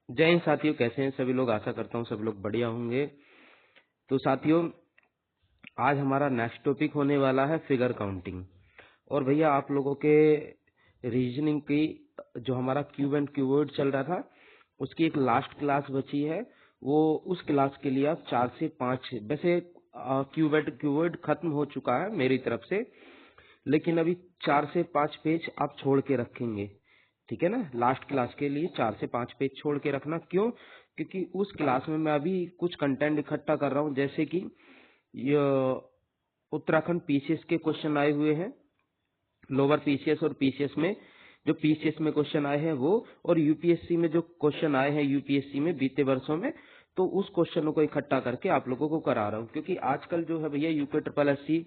जय हिंद साथियों, कैसे हैं सभी लोग। आशा करता हूँ सभी लोग बढ़िया होंगे। तो साथियों, आज हमारा नेक्स्ट टॉपिक होने वाला है फिगर काउंटिंग। और भैया आप लोगों के रीजनिंग की जो हमारा क्यूब एंड क्यूवर्ड चल रहा था उसकी एक लास्ट क्लास बची है। वो उस क्लास के लिए आप 4 से 5, वैसे क्यूब एंड क्यूवर्ड खत्म हो चुका है मेरी तरफ से, लेकिन अभी 4 से 5 पेज आप छोड़ के रखेंगे, ठीक है ना। लास्ट क्लास के लिए 4 से 5 पेज छोड़ के रखना। क्यों? क्योंकि उस क्लास में मैं अभी कुछ कंटेंट इकट्ठा कर रहा हूँ, जैसे कि ये उत्तराखंड पीसीएस के क्वेश्चन आए हुए हैं, लोअर पीसीएस और पीसीएस में जो पीसीएस में क्वेश्चन आए हैं वो, और यूपीएससी में जो क्वेश्चन आए हैं यूपीएससी में बीते वर्षों में, तो उस क्वेश्चनों को इकट्ठा करके आप लोगों को करा रहा हूँ। क्योंकि आजकल जो है भैया यूपी ट्रिपल एससी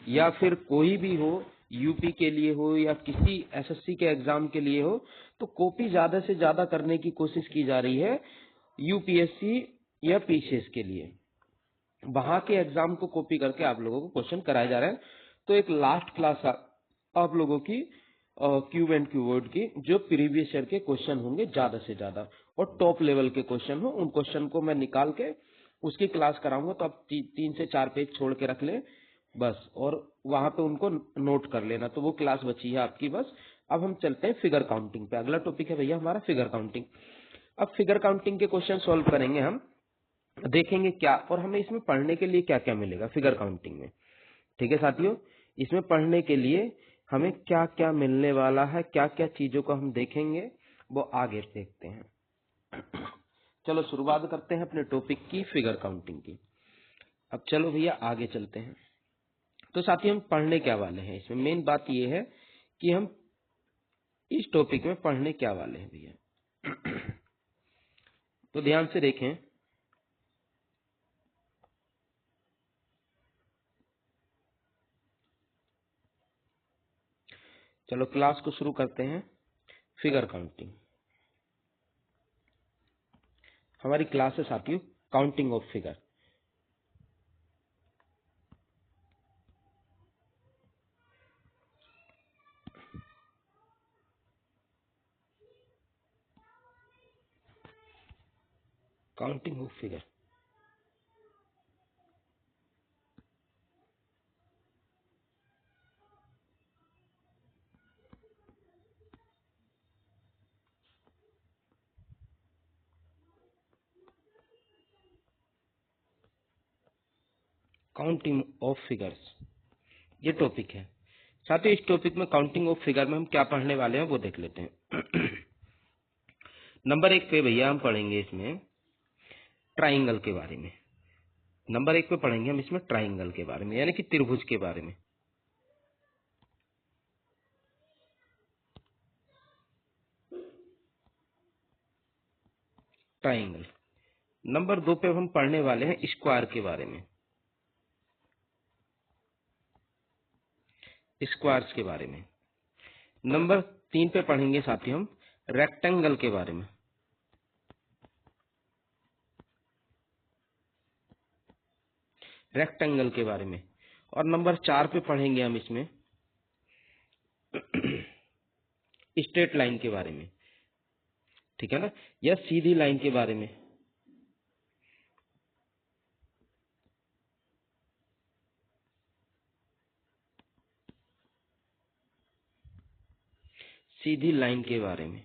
या फिर कोई भी हो, यूपी के लिए हो या किसी एसएससी के एग्जाम के लिए हो, तो कॉपी ज्यादा से ज्यादा करने की कोशिश की जा रही है यूपीएससी या पीसीएस के लिए। वहां के एग्जाम को कॉपी करके आप लोगों को क्वेश्चन कराए जा रहे हैं। तो एक लास्ट क्लास आप लोगों की क्यूब एंड क्यूवर्ड की जो प्रीवियस ईयर के क्वेश्चन होंगे ज्यादा से ज्यादा और टॉप लेवल के क्वेश्चन हो, उन क्वेश्चन को मैं निकाल के उसकी क्लास कराऊंगा। तो आप 3 से 4 पेज छोड़ के रख लें बस, और वहां पे उनको नोट कर लेना। तो वो क्लास बची है आपकी बस। अब हम चलते हैं फिगर काउंटिंग पे। अगला टॉपिक है भैया हमारा फिगर काउंटिंग। अब फिगर काउंटिंग के क्वेश्चन सॉल्व करेंगे हम, देखेंगे क्या और हमें इसमें पढ़ने के लिए क्या क्या मिलेगा फिगर काउंटिंग में। ठीक है साथियों, इसमें पढ़ने के लिए हमें क्या क्या मिलने वाला है, क्या क्या चीजों को हम देखेंगे, वो आगे देखते हैं। चलो शुरुआत करते हैं अपने टॉपिक की, फिगर काउंटिंग की। अब चलो भैया आगे चलते हैं। तो साथियों, हम पढ़ने क्या वाले हैं इसमें, मेन बात ये है कि हम इस टॉपिक में पढ़ने क्या वाले हैं भैया। तो ध्यान से देखें। चलो क्लास को शुरू करते हैं। फिगर काउंटिंग हमारी क्लास है साथियों, counting of figure. Counting of figure. Counting of figures ये टॉपिक है साथियों। इस टॉपिक में काउंटिंग ऑफ फिगर में हम क्या पढ़ने वाले हैं वो देख लेते हैं। नंबर 1 पे भैया हम पढ़ेंगे इसमें ट्राइंगल के बारे में। नंबर 1 पे पढ़ेंगे हम इसमें ट्राइंगल के बारे में, यानी कि त्रिभुज के बारे में। ट्राइंगल। नंबर 2 पे हम पढ़ने वाले हैं स्क्वायर के बारे में, स्क्वायर्स के बारे में। नंबर 3 पे पढ़ेंगे साथियों हम रेक्टेंगल के बारे में। रेक्टेंगल के बारे में। और नंबर 4 पे पढ़ेंगे हम इसमें स्ट्रेट लाइन के बारे में, ठीक है ना, या सीधी लाइन के बारे में। सीधी लाइन के बारे में।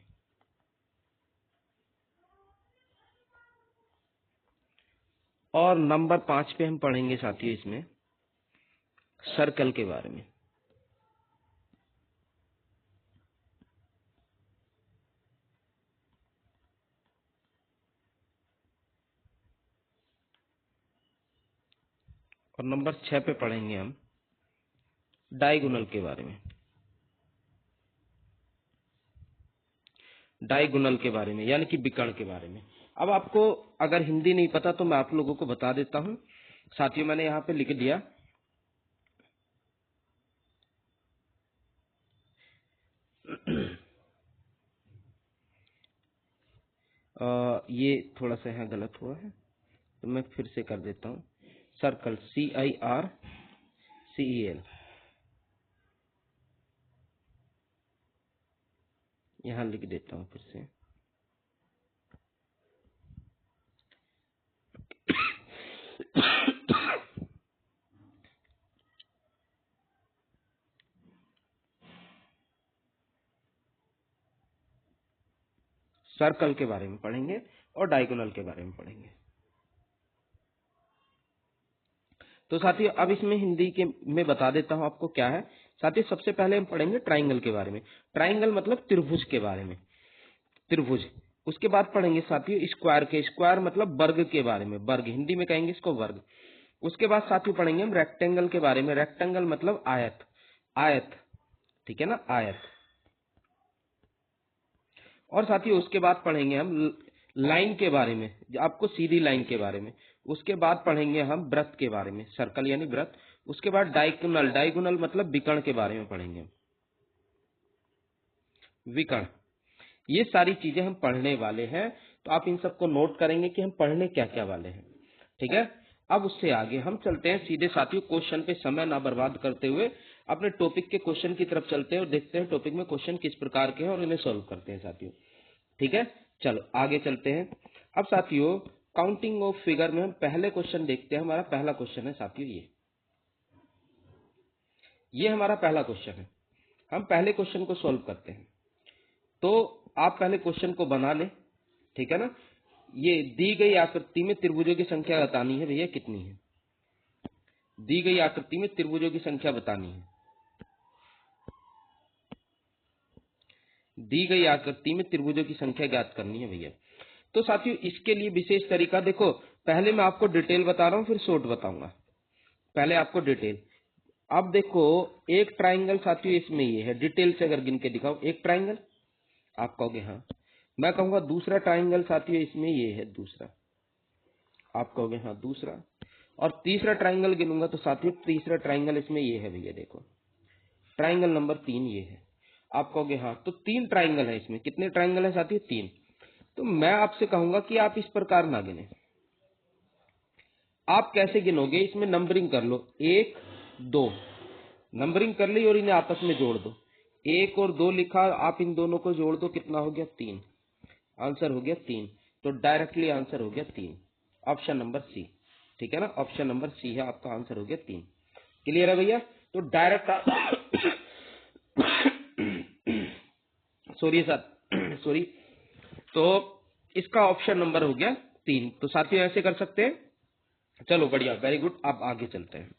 और नंबर 5 पे हम पढ़ेंगे साथियों इसमें सर्कल के बारे में। और नंबर 6 पे पढ़ेंगे हम डायगोनल के बारे में। डायगोनल के बारे में यानी कि विकर्ण के बारे में। अब आपको अगर हिंदी नहीं पता तो मैं आप लोगों को बता देता हूँ साथियों, मैंने यहाँ पे लिख दिया। ये थोड़ा सा यहाँ गलत हुआ है तो मैं फिर से कर देता हूँ। सर्कल CIRCEL यहाँ लिख देता हूँ फिर से। सर्कल के बारे में पढ़ेंगे और डायगोनल के बारे में पढ़ेंगे। तो साथियों अब इसमें हिंदी के में बता देता हूं आपको क्या है। साथियों सबसे पहले हम पढ़ेंगे ट्राइंगल के बारे में। ट्राइंगल मतलब त्रिभुज के बारे में, त्रिभुज। उसके बाद पढ़ेंगे साथियों स्क्वायर के, स्क्वायर मतलब वर्ग के बारे में, वर्ग हिंदी में कहेंगे इसको वर्ग। उसके बाद साथियों पढ़ेंगे हम रेक्टेंगल के बारे में, रेक्टेंगल मतलब आयत, आयत, ठीक है ना, आयत। और साथियों उसके बाद पढ़ेंगे हम लाइन के बारे में, आपको सीधी लाइन के बारे में। उसके बाद पढ़ेंगे हम वृत्त के बारे में, सर्कल यानी वृत्त। उसके बाद डायगोनल, डायगोनल मतलब विकर्ण के बारे में पढ़ेंगे, विकर्ण। ये सारी चीजें हम पढ़ने वाले हैं, तो आप इन सबको नोट करेंगे कि हम पढ़ने क्या क्या वाले हैं, ठीक है। अब उससे आगे हम चलते हैं सीधे साथियों क्वेश्चन पे, समय ना बर्बाद करते हुए अपने टॉपिक के क्वेश्चन की तरफ चलते हैं और देखते हैं टॉपिक में क्वेश्चन किस प्रकार के हैं और इन्हें सॉल्व करते हैं साथियों, ठीक है। चलो आगे चलते हैं। अब साथियों काउंटिंग ऑफ फिगर में हम पहले क्वेश्चन देखते हैं। हमारा पहला क्वेश्चन है साथियों ये हमारा पहला क्वेश्चन है। हम पहले क्वेश्चन को सॉल्व करते हैं। तो आप पहले क्वेश्चन को बना लें, ठीक है ना। ये दी गई आकृति में त्रिभुजों की संख्या बतानी है भैया, कितनी है। दी गई आकृति में त्रिभुजों की संख्या बतानी है, दी गई आकृति में त्रिभुजों की संख्या ज्ञात करनी है भैया। तो साथियों इसके लिए विशेष तरीका देखो, पहले मैं आपको डिटेल बता रहा हूं फिर शॉर्ट बताऊंगा, पहले आपको डिटेल। अब देखो एक ट्राइंगल साथियों इसमें ये है, डिटेल से अगर गिन के दिखाओ, एक ट्राइंगल, आप कहोगे हाँ। मैं कहूंगा दूसरा ट्राइंगल साथियों इसमें ये है, दूसरा, आप कहोगे हाँ दूसरा। और तीसरा ट्राइंगल गिनूंगा तो साथियों तीसरा ट्राइंगल इसमें ये है भैया, देखो ट्राइंगल नंबर 3 ये है, आप कहोगे हाँ। तो 3 ट्राइंगल है इसमें, कितने ट्राइंगल है साथियों 3। तो मैं आपसे कहूंगा कि आप इस प्रकार ना गिने। आप कैसे गिनोगे, इसमें नंबरिंग कर लो, 1 2 नंबरिंग कर ली और इन्हें आपस में जोड़ दो। 1 और 2 लिखा, आप इन दोनों को जोड़ दो, कितना हो गया 3, आंसर हो गया 3। तो डायरेक्टली आंसर हो गया 3, ऑप्शन नंबर सी, ठीक है ना, ऑप्शन नंबर सी है आपका आंसर, हो गया 3। क्लियर है भैया। तो डायरेक्ट सॉरी सर सॉरी, तो इसका ऑप्शन नंबर हो गया 3। तो साथियों ऐसे कर सकते हैं। चलो बढ़िया, वेरी गुड। अब आगे चलते हैं।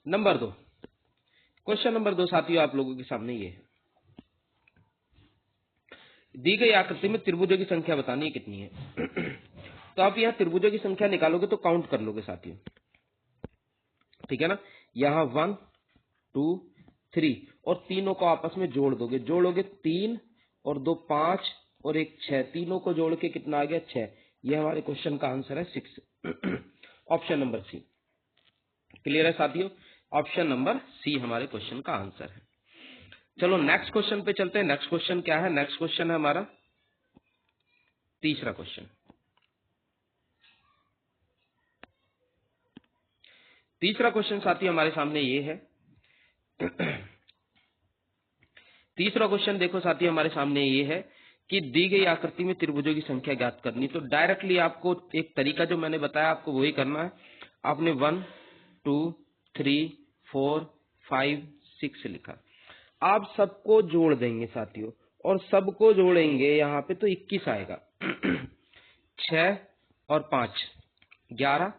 नंबर 2, क्वेश्चन नंबर 2 साथियों आप लोगों के सामने ये है, दी गई आकृति में त्रिभुजों की संख्या बतानी है कितनी है। तो आप यहाँ त्रिभुजों की संख्या निकालोगे तो काउंट कर लोगे साथियों, ठीक है ना। यहाँ 1 2 3 और तीनों को आपस में जोड़ दोगे, जोड़ोगे 3 और 2 5 और 1 6, तीनों को जोड़ के कितना आ गया 6। ये हमारे क्वेश्चन का आंसर है 6, ऑप्शन नंबर सी। क्लियर है साथियों, ऑप्शन नंबर सी हमारे क्वेश्चन का आंसर है। चलो नेक्स्ट क्वेश्चन पे चलते हैं। नेक्स्ट क्वेश्चन क्या है, नेक्स्ट क्वेश्चन है हमारा तीसरा क्वेश्चन। तीसरा क्वेश्चन साथी हमारे सामने ये है। तीसरा क्वेश्चन देखो साथी हमारे सामने ये है कि दी गई आकृति में त्रिभुजों की संख्या ज्ञात करनी। तो डायरेक्टली आपको एक तरीका जो मैंने बताया आपको वही करना है। आपने 1 2 3 4 5 6 लिखा, आप सबको जोड़ देंगे साथियों, और सबको जोड़ेंगे यहाँ पे तो 21 आएगा। 6 और 5 11,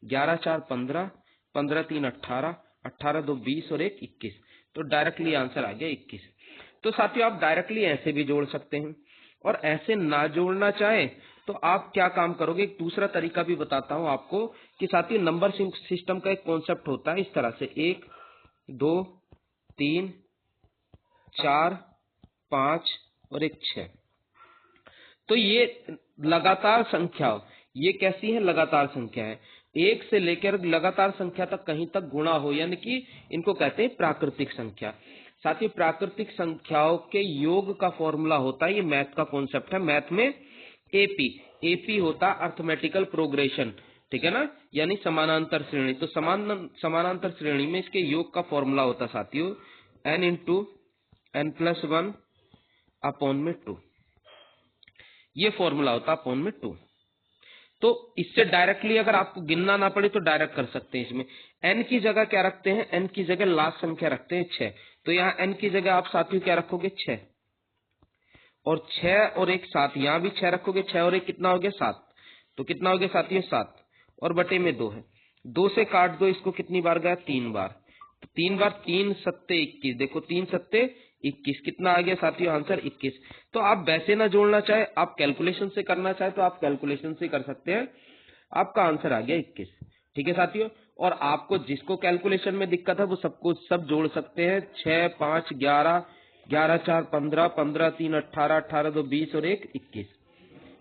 11 4 15, 15 3 18, 18 2 20 और 1 21। तो डायरेक्टली आंसर आ गया 21। तो साथियों आप डायरेक्टली ऐसे भी जोड़ सकते हैं, और ऐसे ना जोड़ना चाहे तो आप क्या काम करोगे, एक दूसरा तरीका भी बताता हूं आपको कि साथियों नंबर सिस्टम का एक कॉन्सेप्ट होता है इस तरह से, 1 2 3 4 5 और 1 6। तो ये लगातार संख्या, ये कैसी है, लगातार संख्या है। 1 से लेकर लगातार संख्या तक कहीं तक गुणा हो, यानी कि इनको कहते हैं प्राकृतिक संख्या। साथ ही प्राकृतिक संख्याओं के योग का फॉर्मूला होता है, ये मैथ का कॉन्सेप्ट है। मैथ में एपी, एपी होता अर्थमेटिकल प्रोग्रेशन, ठीक है ना, यानी समानांतर श्रेणी। तो समानांतर श्रेणी में इसके योग का फॉर्मूला होता साथियों n इंटू n+1 अपॉन में 2, ये फॉर्मूला होता अपॉन में 2। तो इससे डायरेक्टली अगर आपको गिनना ना पड़े तो डायरेक्ट कर सकते हैं। इसमें n की जगह क्या रखते हैं, n की जगह लास्ट संख्या रखते हैं 6। तो यहाँ n की जगह आप साथियों क्या रखोगे 6, और 6 और 1 7, यहाँ भी 6 रखोगे, 6 और 1 कितना हो गया 7, तो कितना हो गया साथियों 7, और बटे में 2 है, 2 से काट दो इसको, कितनी बार गया 3 बार, तो 3 बार 3 सत्ते 21, देखो 3 सत्ते 21, कितना आ गया साथियों आंसर 21। तो आप वैसे ना जोड़ना चाहे, आप कैलकुलेशन से करना चाहे तो आप कैलकुलेशन से कर सकते हैं, आपका आंसर आ गया 21। ठीक है साथियों, और आपको जिसको कैलकुलेशन में दिक्कत है वो सबको सब जोड़ सकते हैं, 6 5 11, 11 4 15, 15 3 18, 18 2 20 और 1 21।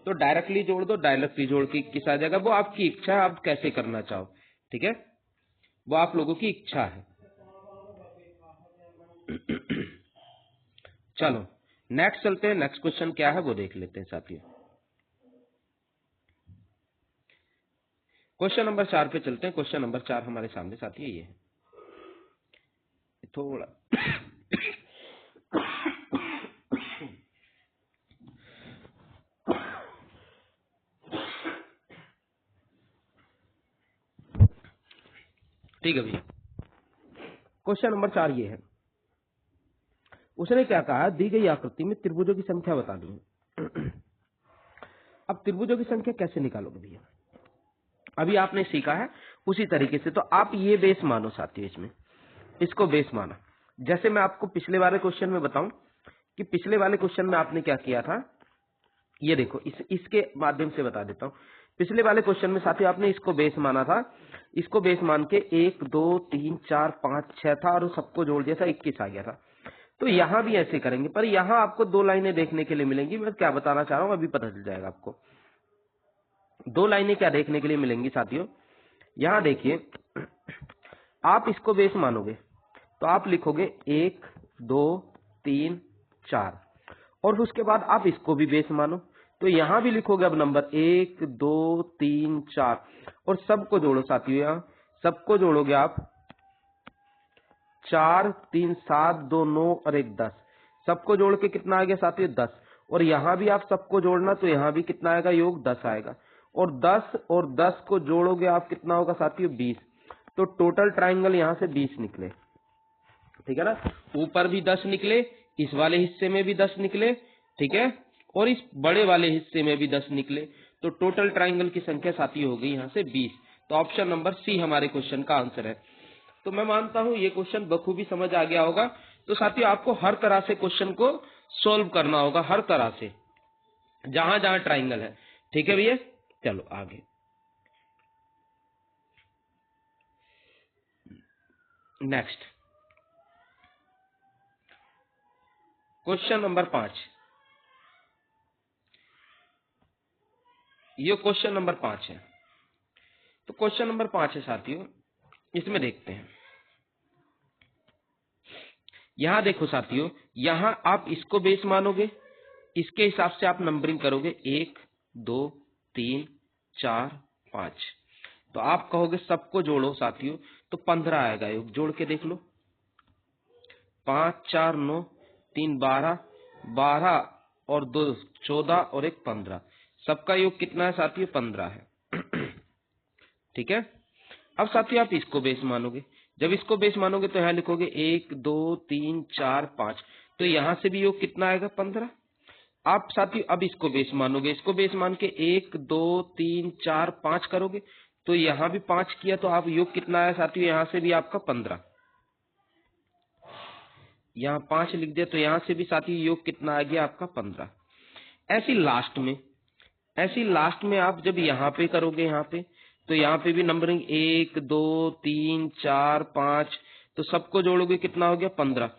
तो डायरेक्टली जोड़ दो, डायरेक्टली जोड़ के 21 आ जाएगा, वो आपकी इच्छा है, आप कैसे करना चाहो। ठीक है, वो आप लोगों की इच्छा है। चलो नेक्स्ट चलते हैं, नेक्स्ट क्वेश्चन क्या है वो देख लेते हैं साथियों। क्वेश्चन नंबर 4 पे चलते हैं। क्वेश्चन नंबर 4 हमारे सामने साथियों ये है, थोड़ा ठीक है भैया। क्वेश्चन नंबर 4 ये है, उसने क्या कहा, दी गई आकृति में त्रिभुजों की संख्या बतानी है। अब त्रिभुजों की संख्या कैसे निकालोगे भैया, अभी आपने सीखा है उसी तरीके से। तो आप ये बेस मानो साथियों, इसमें इसको बेस माना। जैसे मैं आपको पिछले वाले क्वेश्चन में बताऊं कि पिछले वाले क्वेश्चन में आपने क्या किया था, ये देखो इसके माध्यम से बता देता हूं। पिछले वाले क्वेश्चन में साथियों आपने इसको बेस माना था, इसको बेस मान के 1 2 3 4 5 6 था और सबको जोड़ दिया था, 21 आ गया था। तो यहां भी ऐसे करेंगे, पर यहां आपको 2 लाइनें देखने के लिए मिलेंगी। मैं क्या बताना चाह रहा हूं अभी पता चल जाएगा आपको। 2 लाइनें क्या देखने के लिए मिलेंगी साथियों, यहां देखिए, आप इसको बेस मानोगे तो आप लिखोगे 1 2 3 4, और उसके बाद आप इसको भी बेस मानो, तो यहां भी लिखोगे अब नंबर 1 2 3 4, और सबको जोड़ो साथियों, यहां सबको जोड़ोगे आप, 4 3 7 2 9 और 1 10, सबको जोड़ के कितना आ गया साथियों 10, और यहां भी आप सबको जोड़ना, तो यहां भी कितना आएगा योग 10 आएगा, और 10 और 10 को जोड़ोगे आप कितना होगा साथियों 20। तो टोटल ट्राइंगल यहां से 20 निकले। ठीक है ना, ऊपर भी 10 निकले, इस वाले हिस्से में भी 10 निकले, ठीक है, और इस बड़े वाले हिस्से में भी 10 निकले। तो टोटल ट्राइंगल की संख्या साथियों हो गई यहां से 20। तो ऑप्शन नंबर सी हमारे क्वेश्चन का आंसर है। तो मैं मानता हूं ये क्वेश्चन बखूबी समझ आ गया होगा। तो साथियों आपको हर तरह से क्वेश्चन को सोल्व करना होगा, हर तरह से, जहां जहां ट्राइंगल है। ठीक है भैया, चलो आगे नेक्स्ट क्वेश्चन नंबर 5। ये क्वेश्चन नंबर 5 है। तो क्वेश्चन नंबर 5 है साथियों, इसमें देखते हैं। यहां देखो साथियों, यहां आप इसको बेस मानोगे, इसके हिसाब से आप नंबरिंग करोगे 1 2 3 4 5। तो आप कहोगे सबको जोड़ो साथियों, तो 15 आएगा योग, जोड़ के देख लो, 5 4 9 3 12, 12 और 2 14 और 1 15, सबका योग कितना है साथियों 15 है। ठीक है, अब साथियों आप इसको बेस मानोगे, जब इसको बेस मानोगे तो यहाँ लिखोगे 1 2 3 4 5, तो यहां से भी योग कितना आएगा 15। आप साथियों अब इसको बेस मानोगे, इसको बेस मान के 1 2 3 4 5 करोगे, तो यहां भी 5 किया, तो आप योग कितना आया साथियों, यहां से भी आपका 15, यहाँ 5 लिख दिया, तो यहां से भी साथियों योग कितना आ गया आपका 15। ऐसी लास्ट में आप जब यहाँ पे करोगे, यहाँ पे, तो यहाँ पे भी नंबरिंग 1 2 3 4 5, तो सबको जोड़ोगे कितना हो गया 15।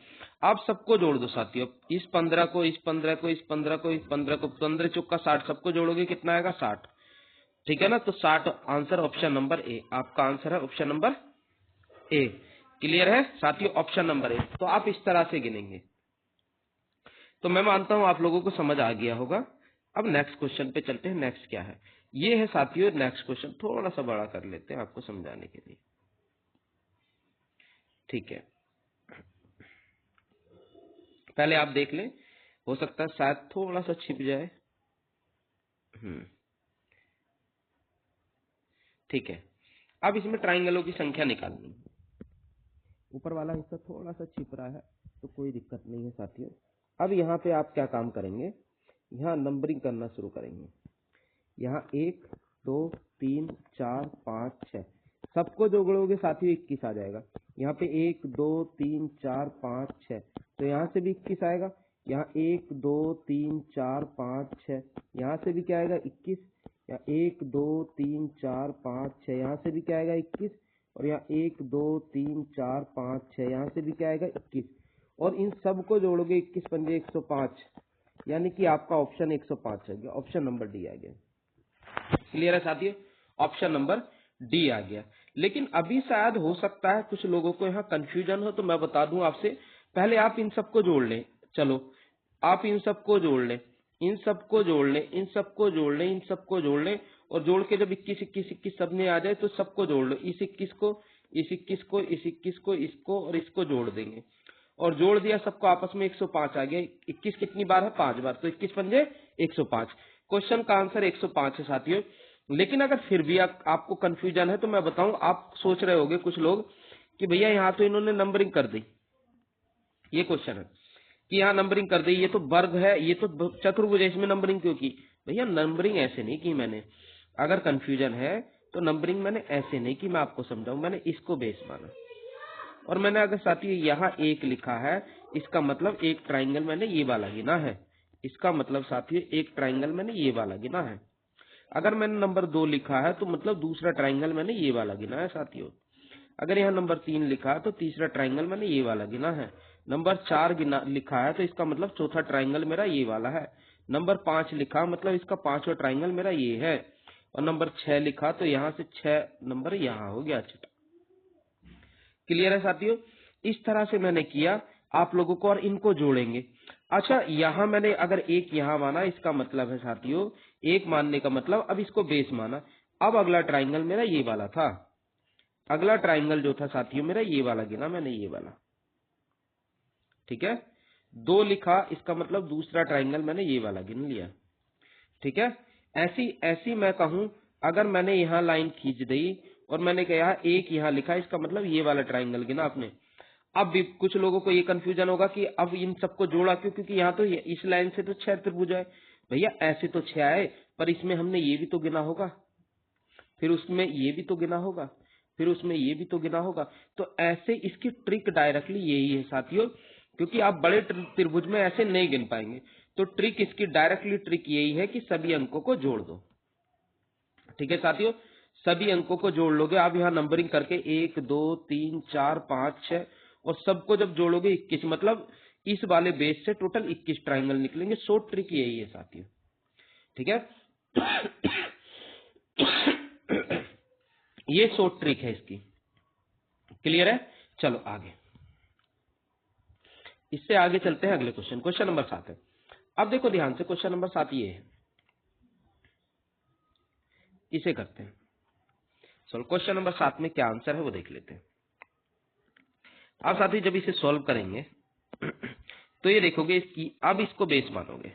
आप सबको जोड़ दो साथियों, इस 15 को, इस 15 को, इस 15 को, इस 15 को, 15 चौका 60, सबको जोड़ोगे कितना आएगा 60। ठीक है ना, तो 60 आंसर ऑप्शन नंबर ए, आपका आंसर है ऑप्शन नंबर ए। क्लियर है साथियों, ऑप्शन नंबर ए। तो आप इस तरह से गिनेंगे। तो मैं मानता हूं आप लोगों को समझ आ गया होगा। अब नेक्स्ट क्वेश्चन पे चलते हैं। नेक्स्ट क्या है, ये है साथियों नेक्स्ट क्वेश्चन, थोड़ा सा बड़ा कर लेते हैं आपको समझाने के लिए। ठीक है, पहले आप देख लें, हो सकता है शायद थोड़ा सा छिप जाए। ठीक है, अब इसमें ट्राइंगलों की संख्या निकालनी है। ऊपर वाला हिस्सा थोड़ा सा छिप रहा है, तो कोई दिक्कत नहीं है साथियों। अब यहाँ पे आप क्या काम करेंगे, यहाँ नंबरिंग करना शुरू करेंगे। यहाँ 1 2 3 4 5 6 सबको जोड़ोगे साथियों 21 आ जाएगा। यहाँ पे 1 2 3 4 5 6 तो यहाँ से भी 21 आएगा। यहाँ 1 2 3 4 5 6 यहाँ से भी क्या आएगा 21। यहाँ 1 2 3 4 5 6 यहाँ से भी क्या आएगा 21। और यहाँ 1 2 3 4 5 6 यहाँ से भी क्या आएगा 21। और इन सब को जोड़ोगे 21 पंजे 105, यानी कि आपका ऑप्शन 105 आ गया, ऑप्शन नंबर डी आ गया। क्लियर है साथियों, ऑप्शन नंबर डी आ गया। लेकिन अभी शायद हो सकता है कुछ लोगों को यहाँ कंफ्यूजन हो, तो मैं बता दूं आपसे, पहले आप इन सबको जोड़ लें। चलो आप इन सबको जोड़ लें, इन सबको जोड़ लें, इन सबको जोड़ लें, इन सबको जोड़ लें, और जोड़ के जब 21 21 21 सब में आ जाए तो सबको जोड़ लो। इस 21 को, इस 21 को, इस 21 को, इसको और इसको जोड़ देंगे, और जोड़ दिया सबको आपस में 105 आ गया। 21 कितनी बार है 5 बार, तो 21 पंजे 105। क्वेश्चन का आंसर 105 है साथियों। लेकिन अगर फिर भी आपको कंफ्यूजन है तो मैं बताऊं, आप सोच रहे होंगे कुछ लोग कि भैया यहाँ तो इन्होंने नंबरिंग कर दी, ये क्वेश्चन है कि यहाँ नंबरिंग कर दी, ये तो वर्ग है, ये तो चतुर्भुज है, इसमें नंबरिंग क्यों की। भैया नंबरिंग ऐसे नहीं की मैंने, अगर कंफ्यूजन है तो नंबरिंग मैंने ऐसे नहीं की, मैं आपको समझाऊं, मैंने इसको बेस माना। और मैंने अगर साथियों यहाँ 1 लिखा है, इसका मतलब एक ट्राइंगल मैंने ये वाला गिना है, इसका मतलब साथियों एक ट्राइंगल मैंने ये वाला गिना है। अगर मैंने नंबर 2 लिखा है तो मतलब दूसरा ट्राइंगल मैंने ये वाला गिना है साथियों। अगर यहाँ नंबर 3 लिखा है तो तीसरा ट्राइंगल मैंने ये वाला गिना है। नंबर 4 लिखा है तो इसका मतलब चौथा ट्राइंगल मेरा ये वाला है। नंबर 5 लिखा मतलब इसका 5वां ट्राइंगल मेरा ये है। और नंबर 6 लिखा तो यहाँ से 6 नंबर यहाँ हो गया। क्लियर है साथियों, इस तरह से मैंने किया आप लोगों को, और इनको जोड़ेंगे। अच्छा यहाँ मैंने अगर 1 यहाँ माना, इसका मतलब है साथियों 1 मानने का मतलब अब इसको बेस माना। अब अगला ट्राइंगल मेरा ये वाला था, अगला ट्राइंगल जो था साथियों मेरा ये वाला गिना मैंने, ये वाला, ठीक है। 2 लिखा, इसका मतलब दूसरा ट्राइंगल मैंने ये वाला गिन लिया, ठीक है। ऐसी ऐसी मैं कहूं, अगर मैंने यहाँ लाइन खींच दी और मैंने कहा 1 यहाँ लिखा, इसका मतलब ये वाला ट्राइंगल गिना आपने। अब भी कुछ लोगों को ये कंफ्यूजन होगा कि अब इन सबको जोड़ा क्यों, क्योंकि यहाँ तो इस लाइन से तो 6 त्रिभुज है। भैया ऐसे तो 6 आए, पर इसमें हमने ये भी तो गिना होगा, फिर उसमें ये भी तो गिना होगा, फिर उसमें ये भी तो गिना होगा। तो ऐसे इसकी ट्रिक डायरेक्टली यही है साथियों, क्योंकि आप बड़े त्रिभुज में ऐसे नहीं गिन पाएंगे। तो ट्रिक इसकी डायरेक्टली ट्रिक यही है कि सभी अंकों को जोड़ दो, ठीक है साथियों। सभी अंकों को जोड़ लोगे आप यहाँ नंबरिंग करके 1 2 3 4 5 6, और सबको जब जोड़ोगे 21, मतलब इस वाले बेस से टोटल 21 ट्राइंगल निकलेंगे। शॉर्ट ट्रिक यही है साथियों, ठीक है। ये शॉर्ट ट्रिक है इसकी, क्लियर है। चलो आगे, इससे आगे चलते हैं अगले क्वेश्चन, क्वेश्चन नंबर 7 है। अब देखो ध्यान से, क्वेश्चन नंबर 7 ये है, इसे करते हैं। चलो क्वेश्चन नंबर 7 में क्या आंसर है वो देख लेते हैं। अब साथियों जब इसे सॉल्व करेंगे तो ये देखोगे इसकी, अब इसको बेस मानोगे,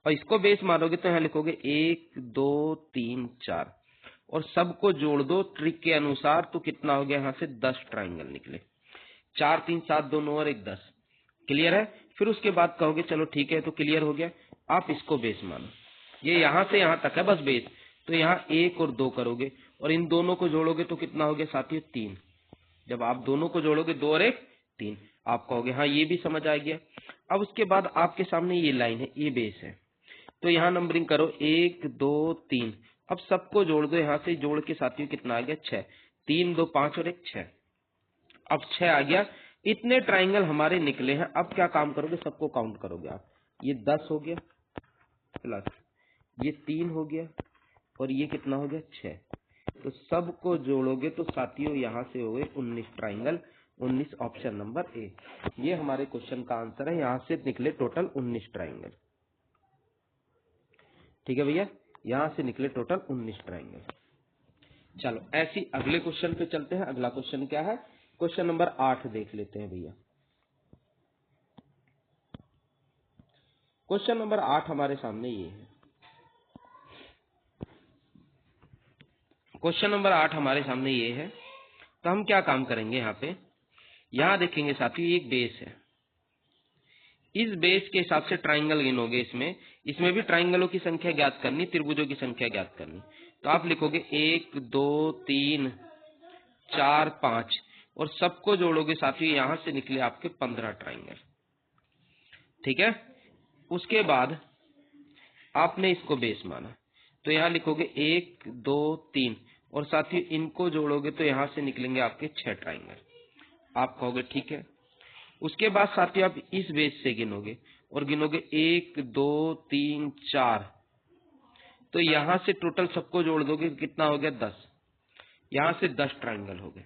और इसको बेस मानोगे तो यहाँ लिखोगे 1 2 3 4, और सबको जोड़ दो ट्रिक के अनुसार, तो कितना हो गया यहाँ से 10 ट्राइंगल निकले। 4 3 7 2 9 और 1 10, क्लियर है। फिर उसके बाद कहोगे चलो ठीक है तो क्लियर हो गया, आप इसको बेस मानो, ये यहाँ से यहाँ तक है बस बेस। तो यहाँ 1 और 2 करोगे, और इन दोनों को जोड़ोगे तो कितना हो गया साथियों 3। जब आप दोनों को जोड़ोगे 2 और 1 3, आप कहोगे हाँ ये भी समझ आ गया। अब उसके बाद आपके सामने ये लाइन है, ये बेस है, तो यहाँ नंबरिंग करो 1 2 3। अब सबको जोड़ दो, यहाँ से जोड़ के साथियों कितना आ गया 6, 3 2 5 और 1 6, अब 6 आ गया। इतने ट्राइंगल हमारे निकले हैं। अब क्या काम करोगे, सबको काउंट करोगे आप, ये 10 हो गया प्लस ये 3 हो गया, और ये कितना हो गया 6, तो सबको जोड़ोगे तो साथियों यहाँ से हो गए 19 ट्राइंगल, 19 ऑप्शन नंबर ए। ये हमारे क्वेश्चन का आंसर है, यहाँ से निकले टोटल 19 ट्राइंगल, ठीक है भैया, यहाँ से निकले टोटल 19 ट्राइंगल। चलो ऐसी अगले क्वेश्चन पे चलते हैं। अगला क्वेश्चन क्या है, क्वेश्चन नंबर 8 देख लेते हैं भैया। क्वेश्चन नंबर 8 हमारे सामने ये है, क्वेश्चन नंबर 8 हमारे सामने ये है। तो हम क्या काम करेंगे, यहाँ पे यहाँ देखेंगे साथियों एक बेस है, इस बेस के हिसाब से ट्राइंगल गिनोगे। इसमें भी ट्राइंगलों की संख्या ज्ञात करनी, त्रिभुजों की संख्या ज्ञात करनी। तो आप लिखोगे 1 2 3 4 5 और सबको जोड़ोगे साथियों, यहां से निकले आपके 15 ट्राइंगल। ठीक है। उसके बाद आपने इसको बेस माना, तो यहाँ लिखोगे 1 2 3 और साथियों इनको जोड़ोगे तो यहां से निकलेंगे आपके 6 ट्राइंगल। आप कहोगे ठीक है। उसके बाद साथियों आप इस बेस से गिनोगे और गिनोगे 1 2 3 4, तो यहां से टोटल सबको जोड़ दोगे, कितना हो गया 10। यहां से 10 ट्राइंगल हो गए।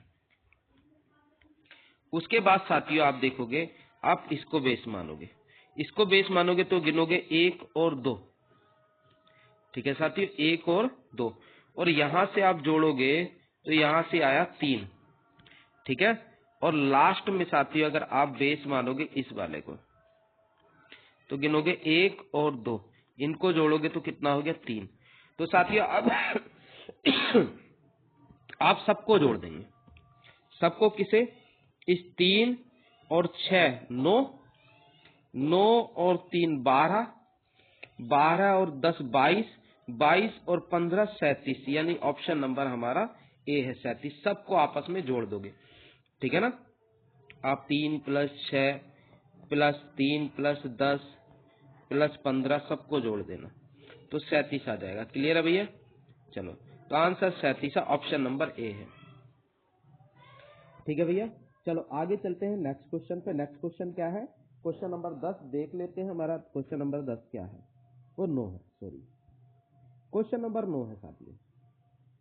उसके बाद साथियों आप देखोगे, आप इसको बेस मानोगे। इसको बेस मानोगे तो गिनोगे 1 और 2। ठीक है साथियों, 1 और 2 और यहां से आप जोड़ोगे तो यहां से आया 3। ठीक है। और लास्ट में साथियों अगर आप बेस मानोगे इस वाले को, तो गिनोगे 1 और 2, इनको जोड़ोगे तो कितना हो गया 3। तो साथियों अब आप सबको जोड़ देंगे। सबको किसे? इस 3 और 6 9, 9 और 3 12, 12 और 10 22, 22 और 15 37, यानी ऑप्शन नंबर हमारा ए है 37। सबको आपस में जोड़ दोगे। ठीक है ना। आप 3 + 6 + 3 + 10 + 15 सबको जोड़ देना तो 37 आ जाएगा। क्लियर है भैया? चलो, तो आंसर 37 ऑप्शन नंबर ए है। ठीक है भैया, चलो आगे चलते हैं नेक्स्ट क्वेश्चन पे। नेक्स्ट क्वेश्चन क्या है? क्वेश्चन नंबर 10 देख लेते हैं। हमारा क्वेश्चन नंबर 10 क्या है? वो 9 है, सॉरी, क्वेश्चन नंबर 9 है साथियों।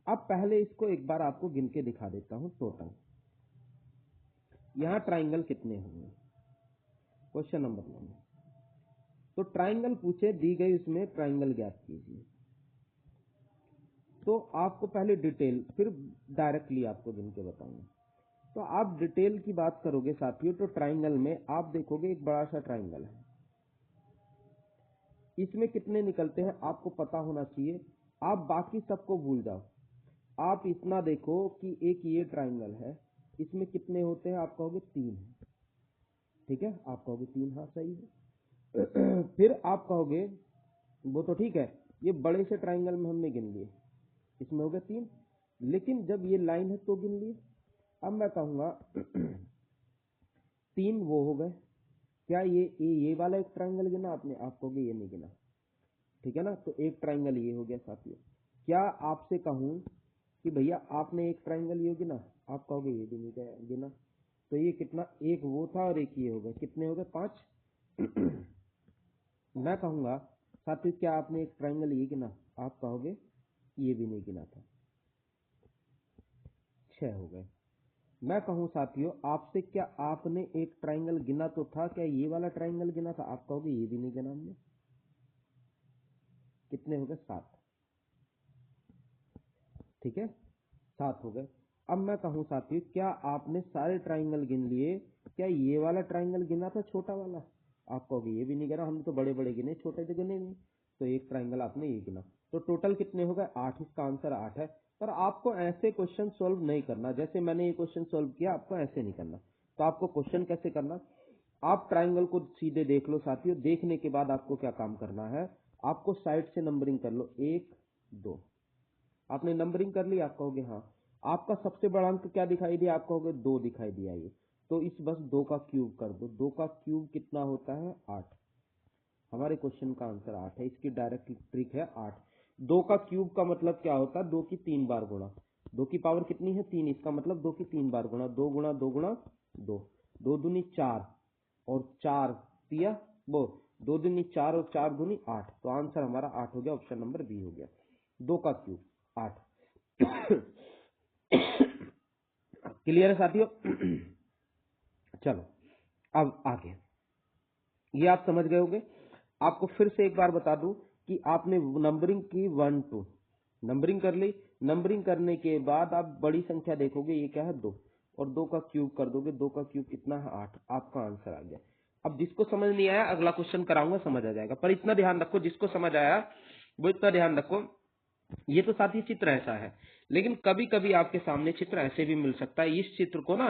अब पहले इसको एक बार आपको गिन के दिखा देता हूं टोटल। यहाँ ट्राइंगल कितने होंगे? क्वेश्चन नंबर 9 में तो ट्राइंगल पूछे, दी गई उसमें ट्राइंगल ज्ञात कीजिए। तो आपको पहले डिटेल, फिर डायरेक्टली आपको गिन के बताऊंगा। तो आप डिटेल की बात करोगे साथियों, तो ट्राइंगल में आप देखोगे एक बड़ा सा ट्राइंगल है। इसमें कितने निकलते हैं आपको पता होना चाहिए। आप बाकी सबको भूल जाओ। आप इतना देखो कि एक ये ट्राइंगल है, इसमें कितने होते हैं? आप कहोगे 3 है। ठीक है, आप कहोगे 3, हाँ सही है। फिर आप कहोगे वो तो ठीक है, ये बड़े से ट्राइंगल में हमने गिन लिए, इसमें हो गए 3, लेकिन जब ये लाइन है तो गिन लिए। अब मैं कहूंगा 3 वो हो गए। क्या ये वाला एक ट्राइंगल गिना आपने? आप कहोगे ये नहीं गिना। ठीक है ना, तो एक ट्राइंगल ये हो गया साथियों। क्या आपसे कहूं कि भैया आपने एक ट्राइंगल ये गिना? आप कहोगे ये भी नहीं गिना। तो ये कितना? एक वो था और एक ये हो गए, कितने हो गए? 5। मैं कहूंगा साथियों क्या आपने एक ट्राइंगल ये गिना? आप कहोगे ये भी नहीं गिना था, 6 हो गए। मैं कहूं साथियों आपसे, क्या आपने एक ट्राइंगल गिना तो था? क्या ये वाला ट्राइंगल गिना था? आप कहोगे ये भी नहीं गिना हमने, कितने हो गए? 7। ठीक है, 7 हो गए। अब मैं कहूं साथियों क्या आपने सारे ट्राइंगल गिन लिए? क्या ये वाला ट्राइंगल गिना था, छोटा वाला? आप कहोगे ये भी नहीं गिना, हमने तो बड़े बड़े गिने, छोटे तो गिने नहीं। तो एक ट्राइंगल आपने ये गिना, तो टोटल कितने हो गए? 8। इसका आंसर 8 है। पर आपको ऐसे क्वेश्चन सॉल्व नहीं करना जैसे मैंने ये क्वेश्चन सॉल्व किया, आपको ऐसे नहीं करना। तो आपको क्वेश्चन कैसे करना? आप ट्राइंगल को सीधे देख लो साथियों। देखने के बाद आपको क्या काम करना है? आपको साइड से नंबरिंग कर लो, 1 2। आपने नंबरिंग कर ली, आप कहोगे हाँ। आपका सबसे बड़ा अंक क्या दिखाई दिया? आप कहोगे 2 दिखाई दिया। ये तो इस बस 2 का क्यूब कर दो। 2 का क्यूब कितना होता है? 8। हमारे क्वेश्चन का आंसर 8 है। इसकी डायरेक्ट ट्रिक है 8। 2 का क्यूब का मतलब क्या होता है? 2 की 3 बार गुणा। 2 की पावर कितनी है? 3। इसका मतलब 2 की 3 बार गुणा। 2 गुणा 2 गुणा 2, 2 दूनी 4 और 4 तिया वो 2 दूनी 4 और 4 दूनी 8। तो आंसर हमारा 8 हो गया, ऑप्शन नंबर बी हो गया। 2 का क्यूब 8। क्लियर है साथियों? चलो अब आगे, ये आप समझ गए होंगे। आपको फिर से एक बार बता दूं कि आपने नंबरिंग की 1 2, नंबरिंग कर ली। नंबरिंग करने के बाद आप बड़ी संख्या देखोगे, ये क्या है? 2, और 2 का क्यूब कर दोगे। 2 का क्यूब कितना है? 8। आपका आंसर आ गया। अब जिसको समझ नहीं आया अगला क्वेश्चन कराऊंगा, समझ आ जाएगा। पर इतना ध्यान रखो, जिसको समझ आया वो इतना ध्यान रखो, ये तो साथी चित्र ऐसा है, लेकिन कभी कभी आपके सामने चित्र ऐसे भी मिल सकता है। इस चित्र को ना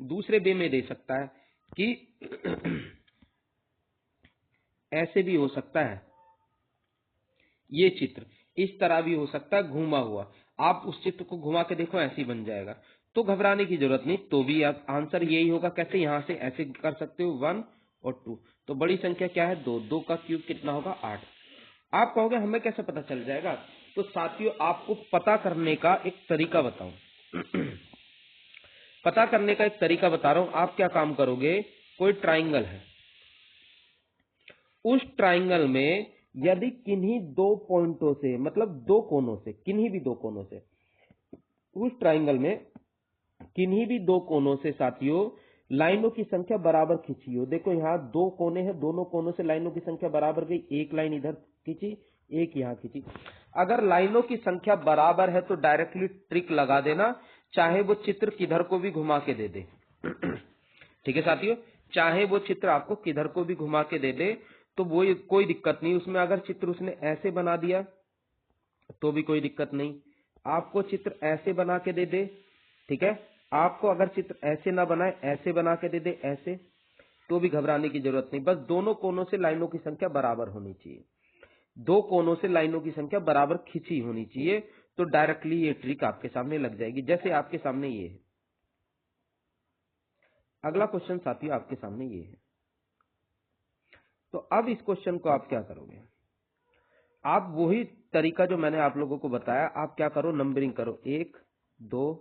दूसरे वे में दे सकता है कि ऐसे भी हो सकता है, ये चित्र इस तरह भी हो सकता है घूमा हुआ, आप उस चित्र को घुमा के देखो ऐसे ही बन जाएगा, तो घबराने की जरूरत नहीं। तो भी आप आंसर यही होगा। कैसे? यहाँ से ऐसे कर सकते हो 1 और 2, तो बड़ी संख्या क्या है 2, 2 का क्यूब कितना होगा 8। आप कहोगे हमें कैसे पता चल जाएगा? तो साथियों आपको पता करने का एक तरीका बताऊं पता करने का एक तरीका बता रहा हूं। आप क्या काम करोगे, कोई ट्राइंगल है, उस ट्राइंगल में यदि किन्हीं दो पॉइंटों से, मतलब दो कोनों से, किन्हीं भी दो कोनों से, उस ट्राइंगल में किन्हीं भी दो कोनों से साथियों लाइनों की संख्या बराबर खींची हो। देखो यहाँ दो कोने हैं, दोनों कोनों से लाइनों की संख्या बराबर गई, एक लाइन इधर खींची, एक यहाँ खींची। अगर लाइनों की संख्या बराबर है तो डायरेक्टली ट्रिक लगा देना, चाहे वो चित्र किधर को भी घुमा के दे दे ठीक है साथियों, चाहे वो चित्र आपको किधर को भी घुमा के दे दे तो वो कोई दिक्कत नहीं उसमें। अगर चित्र उसने ऐसे बना दिया तो भी कोई दिक्कत नहीं, आपको चित्र ऐसे बना के दे दे, ठीक है, आपको अगर चित्र ऐसे ना बनाए, ऐसे बना के दे दे ऐसे, तो भी घबराने की जरूरत नहीं। बस दोनों कोनों से लाइनों की संख्या बराबर होनी चाहिए, दो कोनों से लाइनों की संख्या बराबर खींची होनी चाहिए, तो डायरेक्टली ये ट्रिक आपके सामने लग जाएगी, जैसे आपके सामने ये है। अगला क्वेश्चन साथियों आपके सामने ये है। तो अब इस क्वेश्चन को आप क्या करोगे, आप वही तरीका जो मैंने आप लोगों को बताया, आप क्या करो, नंबरिंग करो 1 2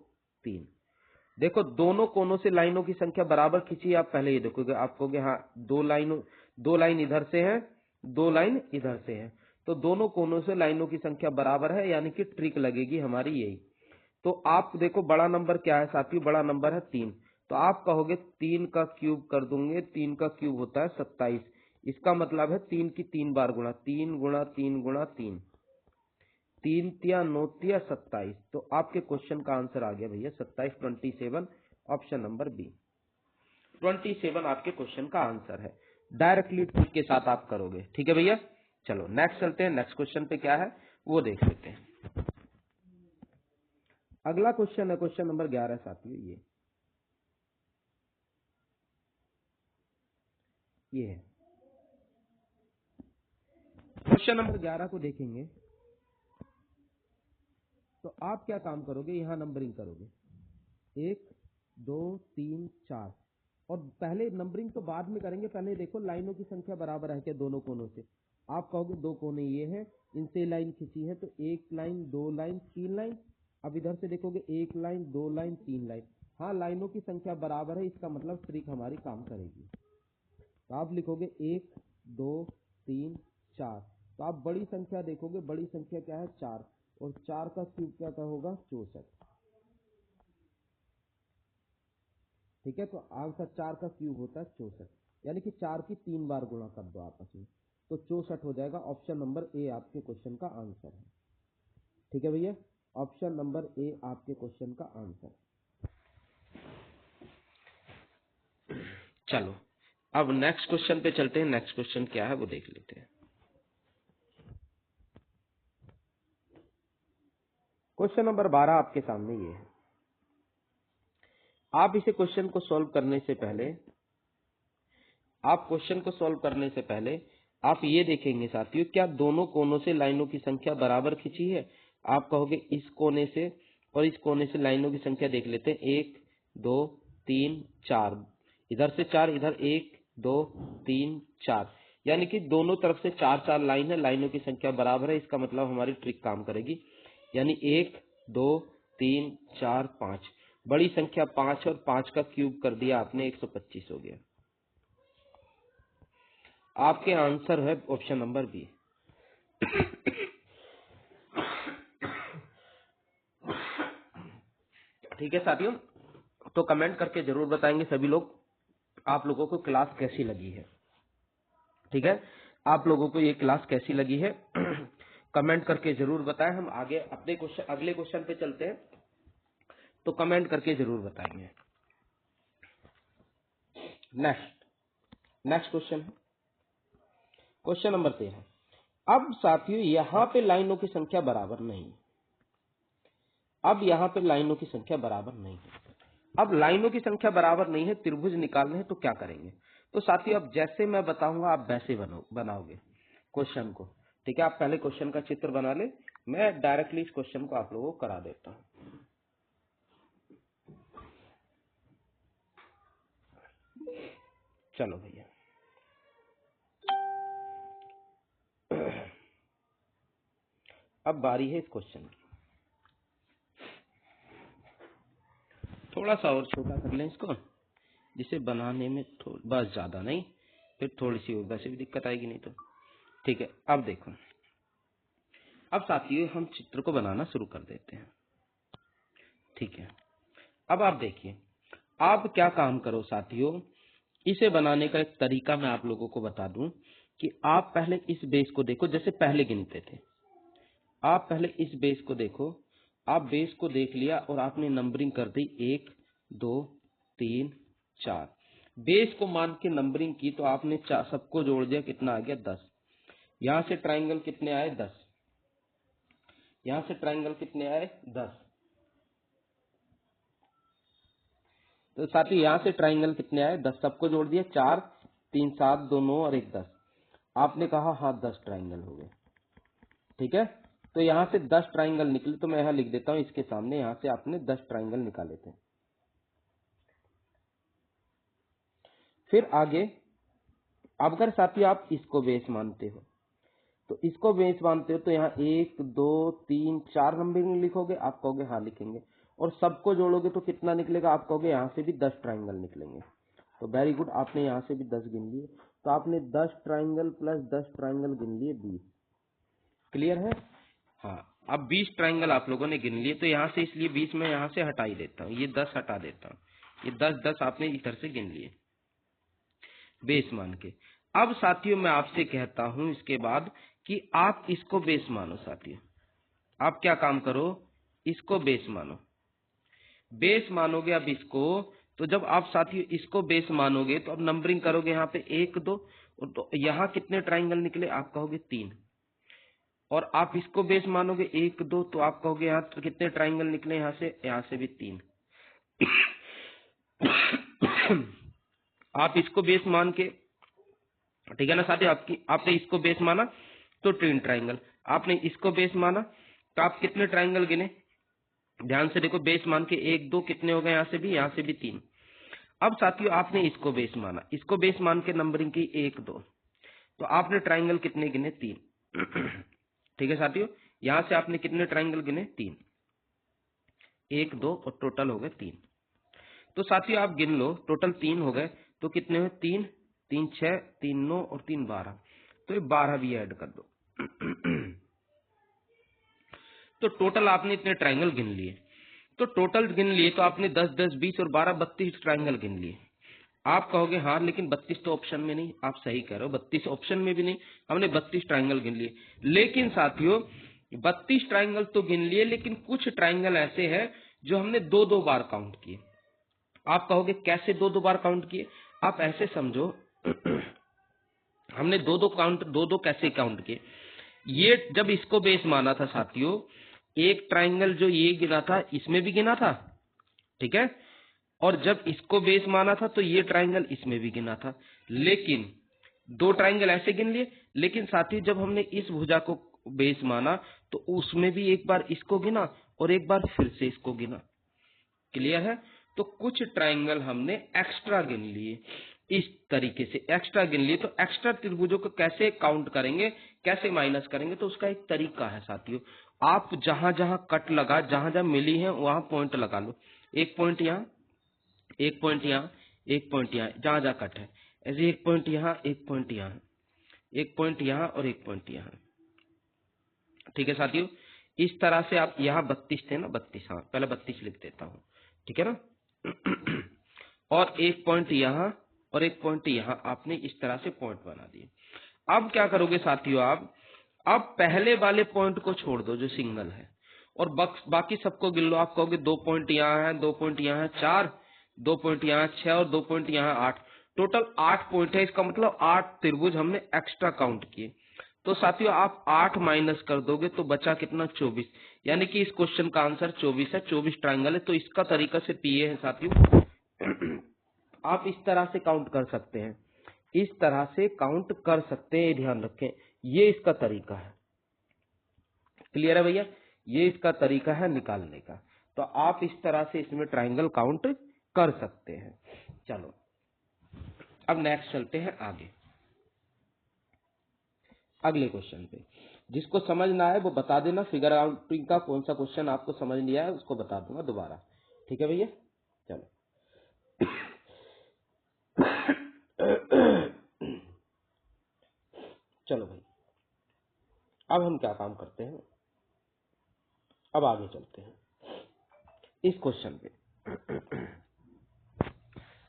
3। देखो दोनों कोनों से लाइनों की संख्या बराबर खींची, आप पहले ये देखोगे, आप कहोगे हाँ दो लाइन इधर से है, दो लाइन इधर से है, तो दोनों कोनों से लाइनों की संख्या बराबर है, यानी कि ट्रिक लगेगी हमारी यही। तो आप देखो बड़ा नंबर क्या है साथियों, बड़ा नंबर है 3, तो आप कहोगे 3 का क्यूब कर दूंगे, 3 का क्यूब होता है 27, इसका मतलब है 3 की 3 बार गुणा, 3 गुणा 3 गुणा 3, 3 तिया 9 तिया 27, तो आपके क्वेश्चन का आंसर आ गया भैया 27, 27, ऑप्शन नंबर बी 27 आपके क्वेश्चन का आंसर है। डायरेक्टली ट्रिक के साथ आप करोगे, ठीक है भैया। चलो नेक्स्ट चलते हैं, नेक्स्ट क्वेश्चन पे क्या है वो देख लेते हैं। अगला क्वेश्चन है क्वेश्चन नंबर 11 साथियों, ये है क्वेश्चन नंबर 11 को देखेंगे तो आप क्या काम करोगे, यहां नंबरिंग करोगे 1 2 3 4, और पहले नंबरिंग तो बाद में करेंगे, पहले देखो लाइनों की संख्या बराबर है क्या दोनों कोनों से। आप कहोगे दो कोने ये है, इनसे लाइन खींची है, तो एक लाइन, दो लाइन, तीन लाइन। अब इधर से देखोगे एक लाइन, दो लाइन, तीन लाइन, हाँ लाइनों की संख्या बराबर है, इसका मतलब ट्रिक हमारी काम करेगी। तो आप लिखोगे 1 2 3 4, तो आप बड़ी संख्या देखोगे, बड़ी संख्या क्या है 4, और 4 का क्यूब क्या होगा 64, ठीक है। तो आंसर 4 का क्यूब होता है 64, यानी कि 4 की 3 बार गुणा कर दो आपस में, तो 64 हो जाएगा। ऑप्शन नंबर ए आपके क्वेश्चन का आंसर है, ठीक है भैया, ऑप्शन नंबर ए आपके क्वेश्चन का आंसर। चलो अब नेक्स्ट क्वेश्चन पे चलते हैं, नेक्स्ट क्वेश्चन क्या है वो देख लेते हैं। क्वेश्चन नंबर 12 आपके सामने ये है। आप इसे क्वेश्चन को सॉल्व करने से पहले, आप ये देखेंगे साथियों, क्या दोनों कोनों से लाइनों की संख्या बराबर खींची है। आप कहोगे इस कोने से और इस कोने से लाइनों की संख्या देख लेते हैं, 1 2 3 4, इधर से 4, इधर 1 2 3 4, यानी कि दोनों तरफ से 4 4 लाइन है, लाइनों की संख्या बराबर है, इसका मतलब हमारी ट्रिक काम करेगी, यानी 1 2 3 4 5, बड़ी संख्या 5 और 5 का क्यूब कर दिया आपने, 125 हो गया। आपके आंसर है ऑप्शन नंबर बी। ठीक है साथियों, तो कमेंट करके जरूर बताएंगे सभी लोग आप लोगों को क्लास कैसी लगी है, ठीक है, आप लोगों को ये क्लास कैसी लगी है कमेंट करके जरूर बताएं। हम आगे अपने अगले क्वेश्चन पे चलते हैं, तो कमेंट करके जरूर बताएंगे। नेक्स्ट क्वेश्चन है क्वेश्चन नंबर 13। अब साथियों यहाँ पे लाइनों की संख्या बराबर नहीं, अब यहाँ पे लाइनों की संख्या बराबर नहीं है। अब लाइनों की संख्या बराबर नहीं है, त्रिभुज निकालने हैं, तो क्या करेंगे। तो साथियों अब जैसे मैं बताऊंगा आप वैसे बनाओगे क्वेश्चन को। ठीक है, आप पहले क्वेश्चन का चित्र बना ले, मैं डायरेक्टली इस क्वेश्चन को आप लोगों को करा देता हूँ। चलो भैया, अब बारी है इस क्वेश्चन की। थोड़ा सा और छोटा कर लें इसको, जिसे बनाने में बस ज्यादा नहीं, फिर थोड़ी सी वैसे भी दिक्कत आएगी नहीं तो। ठीक है, अब देखो, अब साथियों हम चित्र को बनाना शुरू कर देते हैं। ठीक है, अब आप देखिए, आप क्या काम करो साथियों, इसे बनाने का एक तरीका मैं आप लोगों को बता दूं कि आप पहले इस बेस को देखो, जैसे पहले गिनते थे। आप पहले इस बेस को देखो, आप बेस को देख लिया और आपने नंबरिंग कर दी 1 2 3 4। बेस को मान के नंबरिंग की तो आपने सबको जोड़ दिया, कितना आ गया 10। यहां से ट्राइंगल कितने आए 10, यहां से ट्राइंगल कितने आए 10। तो साथ ही यहां से ट्राइंगल कितने आए 10, सबको जोड़ दिया 4 3 7 2 9 और 1 10। आपने कहा हाँ 10 ट्राइंगल हो गए। ठीक है, तो यहां से 10 ट्राइंगल निकले, तो मैं यहां लिख देता हूं इसके सामने, यहां से आपने 10 ट्राइंगल निकाले थे। फिर आगे, अब अगर साथी आप इसको बेस मानते हो, तो इसको बेस मानते हो तो यहाँ 1 2 3 4 नंबरिंग लिखोगे, आप कहोगे हाँ लिखेंगे, और सबको जोड़ोगे तो कितना निकलेगा, आप कहोगे यहाँ से भी 10 ट्राइंगल निकलेंगे। तो वेरी गुड, आपने यहाँ से भी 10 गिन लिए, तो आपने 10 ट्राइंगल प्लस 10 ट्राइंगल गिन लिए 20। क्लियर है? हाँ, अब 20 ट्राइंगल आप लोगों ने गिन लिए, तो यहाँ से इसलिए 20 में यहाँ से हटा ही देता हूँ, ये 10 हटा देता हूँ, ये 10 10 आपने इधर से गिन लिए बेस मान के। अब साथियों मैं आपसे कहता हूं इसके बाद कि आप इसको बेस मानो। साथियों आप क्या काम करो, इसको बेस मानो। बेस मानोगे अब इसको, तो जब आप साथियों इसको बेस मानोगे तो अब नंबरिंग करोगे यहाँ पे 1 2, तो यहाँ कितने ट्राइंगल निकले, आप कहोगे 3। और आप इसको बेस मानोगे 1 2, तो आप कहोगे यहाँ तो कितने ट्राइंगल निकले, यहाँ से भी 3। आप इसको बेस मान के, ठीक है ना साथियों, आपने इसको बेस माना तो 3 ट्राइंगल, आपने इसको बेस माना तो आप कितने ट्राइंगल गिने, ध्यान से देखो, बेस मान के 1 2 कितने हो गए, यहाँ से भी 3। अब साथियों आपने इसको बेस माना, इसको बेस मान के नंबरिंग की 1 2, तो आपने ट्राइंगल कितने गिने 3। ठीक है साथियों, यहां से आपने कितने ट्राइंगल गिने 3, 1 2 और टोटल हो गए 3। तो साथियों आप गिन लो, टोटल 3 हो गए, तो कितने हुए 3 3 6 3 9 और 3 12, तो ये 12 भी ऐड कर दो। तो टोटल आपने इतने ट्राइंगल गिन लिए, तो टोटल गिन लिए तो आपने 10 10 20 और 12 32 ट्राइंगल गिन लिए। आप कहोगे हाँ लेकिन 32 तो ऑप्शन में नहीं, आप सही कह रहे हो, 32 ऑप्शन में भी नहीं, हमने 32 ट्राइंगल गिन लिए। लेकिन साथियों 32 ट्राइंगल तो गिन लिए, लेकिन कुछ ट्राइंगल ऐसे हैं जो हमने 2 2 बार काउंट किए। आप कहोगे कैसे 2 2 बार काउंट किए, आप ऐसे समझो, हमने 2 2 कैसे काउंट किए। ये जब इसको बेस माना था साथियों, एक ट्राइंगल जो ये गिना था इसमें भी गिना था, ठीक है, और जब इसको बेस माना था तो ये ट्राइंगल इसमें भी गिना था, लेकिन 2 ट्राइंगल ऐसे गिन लिए। लेकिन साथियों जब हमने इस भुजा को बेस माना तो उसमें भी एक बार इसको गिना और एक बार फिर से इसको गिना। क्लियर है? तो कुछ ट्राइंगल हमने एक्स्ट्रा गिन लिए, इस तरीके से एक्स्ट्रा गिन लिए। तो एक्स्ट्रा त्रिभुजों को कैसे काउंट करेंगे, कैसे माइनस करेंगे, तो उसका एक तरीका है साथियों। आप जहां जहां कट लगा, जहां जहां मिली है वहां पॉइंट लगा लो, एक पॉइंट यहाँ, एक पॉइंट यहाँ, एक पॉइंट यहाँ, जहां जहां कट है, ऐसे एक पॉइंट यहाँ, एक पॉइंट यहाँ, एक पॉइंट यहाँ और एक पॉइंट यहाँ। ठीक है साथियों, इस तरह से आप यहाँ 32 थे ना, 32, हाँ पहले 32 लिख देता हूँ, ठीक है ना। और एक पॉइंट यहाँ और एक पॉइंट यहाँ, आपने इस तरह से पॉइंट बना दिए। अब क्या करोगे साथियों, आप अब पहले वाले पॉइंट को छोड़ दो जो सिंगल है, और बाकी सबको गिन लो। आप कहोगे 2 पॉइंट यहाँ है, 2 पॉइंट यहाँ है 4, 2 पॉइंट यहाँ 6 और 2 पॉइंट यहाँ 8, टोटल 8 पॉइंट है। इसका मतलब 8 त्रिभुज हमने एक्स्ट्रा काउंट किए। तो साथियों आप 8 माइनस कर दोगे तो बचा कितना, 24, यानी कि इस क्वेश्चन का आंसर 24 है, 24 ट्राइंगल है। तो इसका तरीका सिर्फ ये है साथियों, आप इस तरह से काउंट कर सकते हैं। इस तरह से काउंट कर सकते हैं, ध्यान रखें, ये इसका तरीका है। क्लियर है भैया, ये इसका तरीका है निकालने का। तो आप इस तरह से इसमें ट्राइंगल काउंट कर सकते हैं। चलो अब नेक्स्ट चलते हैं आगे अगले क्वेश्चन पे। जिसको समझ ना आए वो बता देना, फिगर काउंटिंग का कौन सा क्वेश्चन आपको समझ नहीं आया उसको बता दूंगा दोबारा। ठीक है भैया, चलो चलो भाई, अब हम क्या काम करते हैं, अब आगे चलते हैं इस क्वेश्चन पे।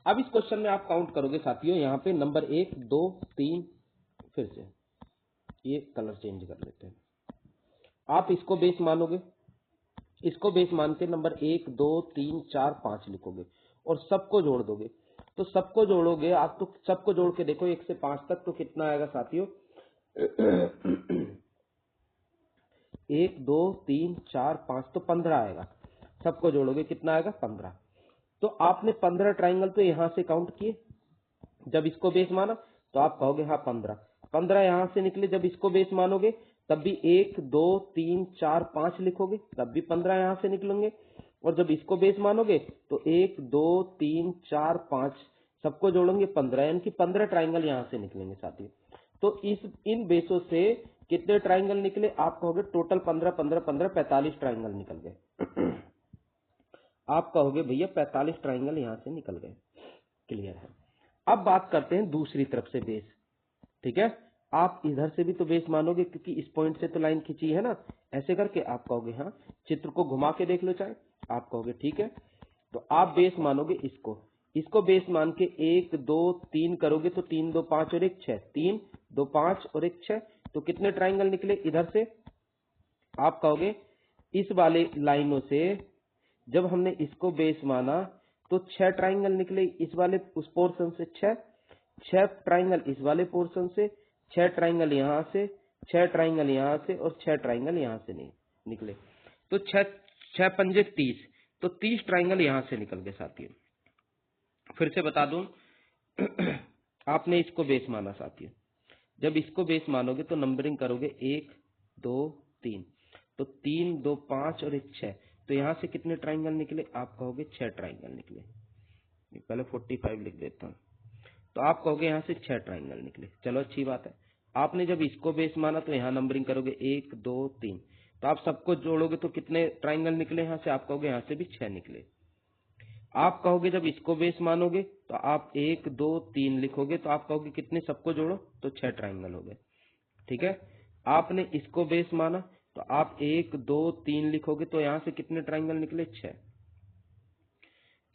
अब इस क्वेश्चन में आप काउंट करोगे साथियों, यहाँ पे नंबर 1 2 3, फिर से ये कलर चेंज कर लेते हैं। आप इसको बेस मानोगे, इसको बेस मान के नंबर 1 2 3 4 5 लिखोगे और सबको जोड़ दोगे। तो सबको जोड़ोगे आप, तो सबको जोड़ के देखो 1 से 5 तक, तो कितना आएगा साथियों 1 2 3 4 5, तो 15 आएगा। सबको जोड़ोगे कितना आएगा 15। तो आपने 15 ट्राइंगल तो यहां से काउंट किए, जब इसको बेस माना तो आप कहोगे हाँ 15 यहां से निकले। जब इसको बेस मानोगे तब भी 1 2 3 4 5 लिखोगे, तब भी 15 यहां से निकलेंगे। और जब इसको बेस मानोगे तो 1 2 3 4 5 सबको जोड़ेंगे 15, यानी कि 15 ट्राइंगल यहां से निकलेंगे साथियों। तो इन बेसों से कितने ट्राइंगल निकले, आप कहोगे टोटल 15 15 15 45 ट्राइंगल निकल गए। आप कहोगे भैया 45 ट्राइंगल यहां से निकल गए। क्लियर है। अब बात करते हैं दूसरी तरफ से बेस। ठीक है, आप इधर से भी तो बेस मानोगे क्योंकि इस पॉइंट से तो लाइन खींची है ना, ऐसे करके आप कहोगे हाँ। चित्र को घुमा के देख लो चाहे, आप कहोगे ठीक है। तो आप बेस मानोगे इसको बेस मान के 1 2 3 करोगे तो 3 2 5 और 1 6, 3 2 5 और 1 6, तो कितने ट्राइंगल निकले इधर से। आप कहोगे इस वाले लाइनों से जब हमने इसको बेस माना तो 6 ट्राइंगल निकले इस वाले उस पोर्शन से, 6 ट्राइंगल इस वाले पोर्शन से, 6 ट्राइंगल यहां से, 6 ट्राइंगल यहां से और 6 ट्राइंगल यहां से नहीं निकले। तो 6 पंजे 30, तो 30 ट्राइंगल यहां से निकल गए साथियों। फिर से बता दूं आपने इसको बेस माना साथियों, जब इसको बेस मानोगे तो नंबरिंग करोगे 1 2 3, तो 3 2 5 और 1 6, तो यहां से कितने ट्राइंगल निकले, आप कहोगे 6 ट्राइंगल निकले। पहले 45 लिख देता हूं, तो आप कहोगे यहां से 6 ट्राइंगल निकले। चलो अच्छी बात है। आपने जब इसको बेस माना तो यहाँ नंबरिंग करोगे 1 2 3, तो आप सबको जोड़ोगे तो कितने ट्राइंगल निकले यहाँ से, आप कहोगे यहाँ से भी 6 निकले। आप कहोगे जब इसको बेस मानोगे तो आप 1 2 3 लिखोगे, तो आप कहोगे कितने, सबको जोड़ो तो 6 ट्राइंगल हो गए। ठीक है, आपने इसको बेस माना तो आप 1 2 3 लिखोगे, तो यहां से कितने ट्राइंगल निकले,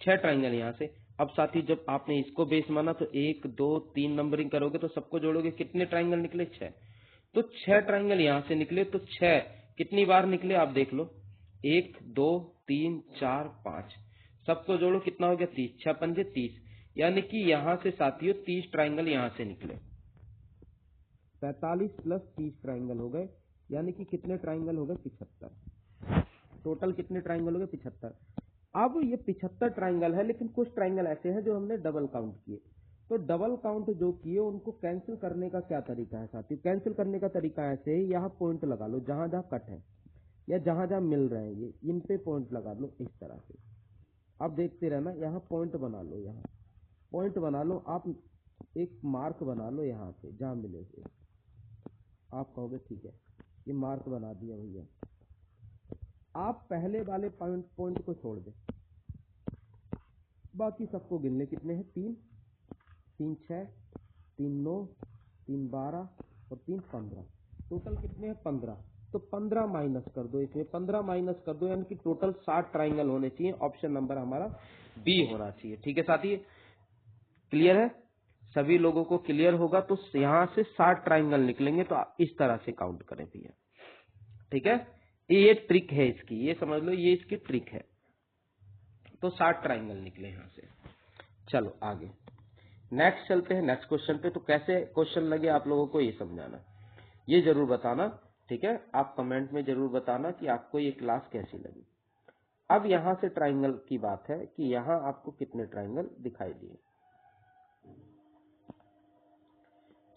6 ट्राइंगल यहां से। अब साथी जब आपने इसको बेस माना तो 1 2 3 नंबरिंग करोगे तो सबको जोड़ोगे, कितने ट्राइंगल निकले, 6, तो 6 ट्राइंगल यहां से निकले। तो 6 कितनी बार निकले आप देख लो, 1 2 3 4 5, सबको जोड़ो कितना हो गया 30, 6 पंजे 30, यानी कि यहां से साथियों 30 ट्राइंगल यहां से निकले। 45 प्लस 30 ट्राइंगल हो गए, यानी कि कितने ट्राइंगल हो गए, 75। टोटल कितने ट्राइंगल हो गए, 75। अब ये 75 ट्राइंगल है, लेकिन कुछ ट्राइंगल ऐसे हैं जो हमने डबल काउंट किए। तो डबल काउंट जो किए उनको कैंसिल करने का क्या तरीका है साथियों, कैंसिल करने का तरीका ऐसे ही, यहाँ पॉइंट लगा लो जहां जहां कट है या जहां जहां मिल रहे हैं, ये इन पे पॉइंट लगा लो इस तरह से। अब देखते रहना, यहाँ पॉइंट बना लो, यहाँ पॉइंट बना लो, आप एक मार्क बना लो यहाँ से जहां मिले थे। आप कहोगे ठीक है, ये मार्क बना दिया भैया। आप पहले वाले पॉइंट को छोड़ दे, बाकी सबको गिन ले, कितने हैं, 3 3 6 3 9 3 12 और 3 15, टोटल कितने हैं 15। तो 15 माइनस कर दो, इसमें 15 माइनस कर दो, यानी कि टोटल 60 ट्राइंगल होने चाहिए। ऑप्शन नंबर हमारा बी होना चाहिए। ठीक है साथी, क्लियर है, सभी लोगों को क्लियर होगा। तो यहां से 60 ट्राइंगल निकलेंगे, तो आप इस तरह से काउंट करें भैया। ठीक है, ये ट्रिक है इसकी, ये समझ लो, ये इसकी ट्रिक है। तो 60 ट्राइंगल निकले यहां से। चलो आगे नेक्स्ट चलते हैं, नेक्स्ट क्वेश्चन पे। तो कैसे क्वेश्चन लगे आप लोगों को ये समझाना, ये जरूर बताना। ठीक है, आप कमेंट में जरूर बताना कि आपको ये क्लास कैसी लगी। अब यहां से ट्राइंगल की बात है कि यहां आपको कितने ट्राइंगल दिखाई दिए।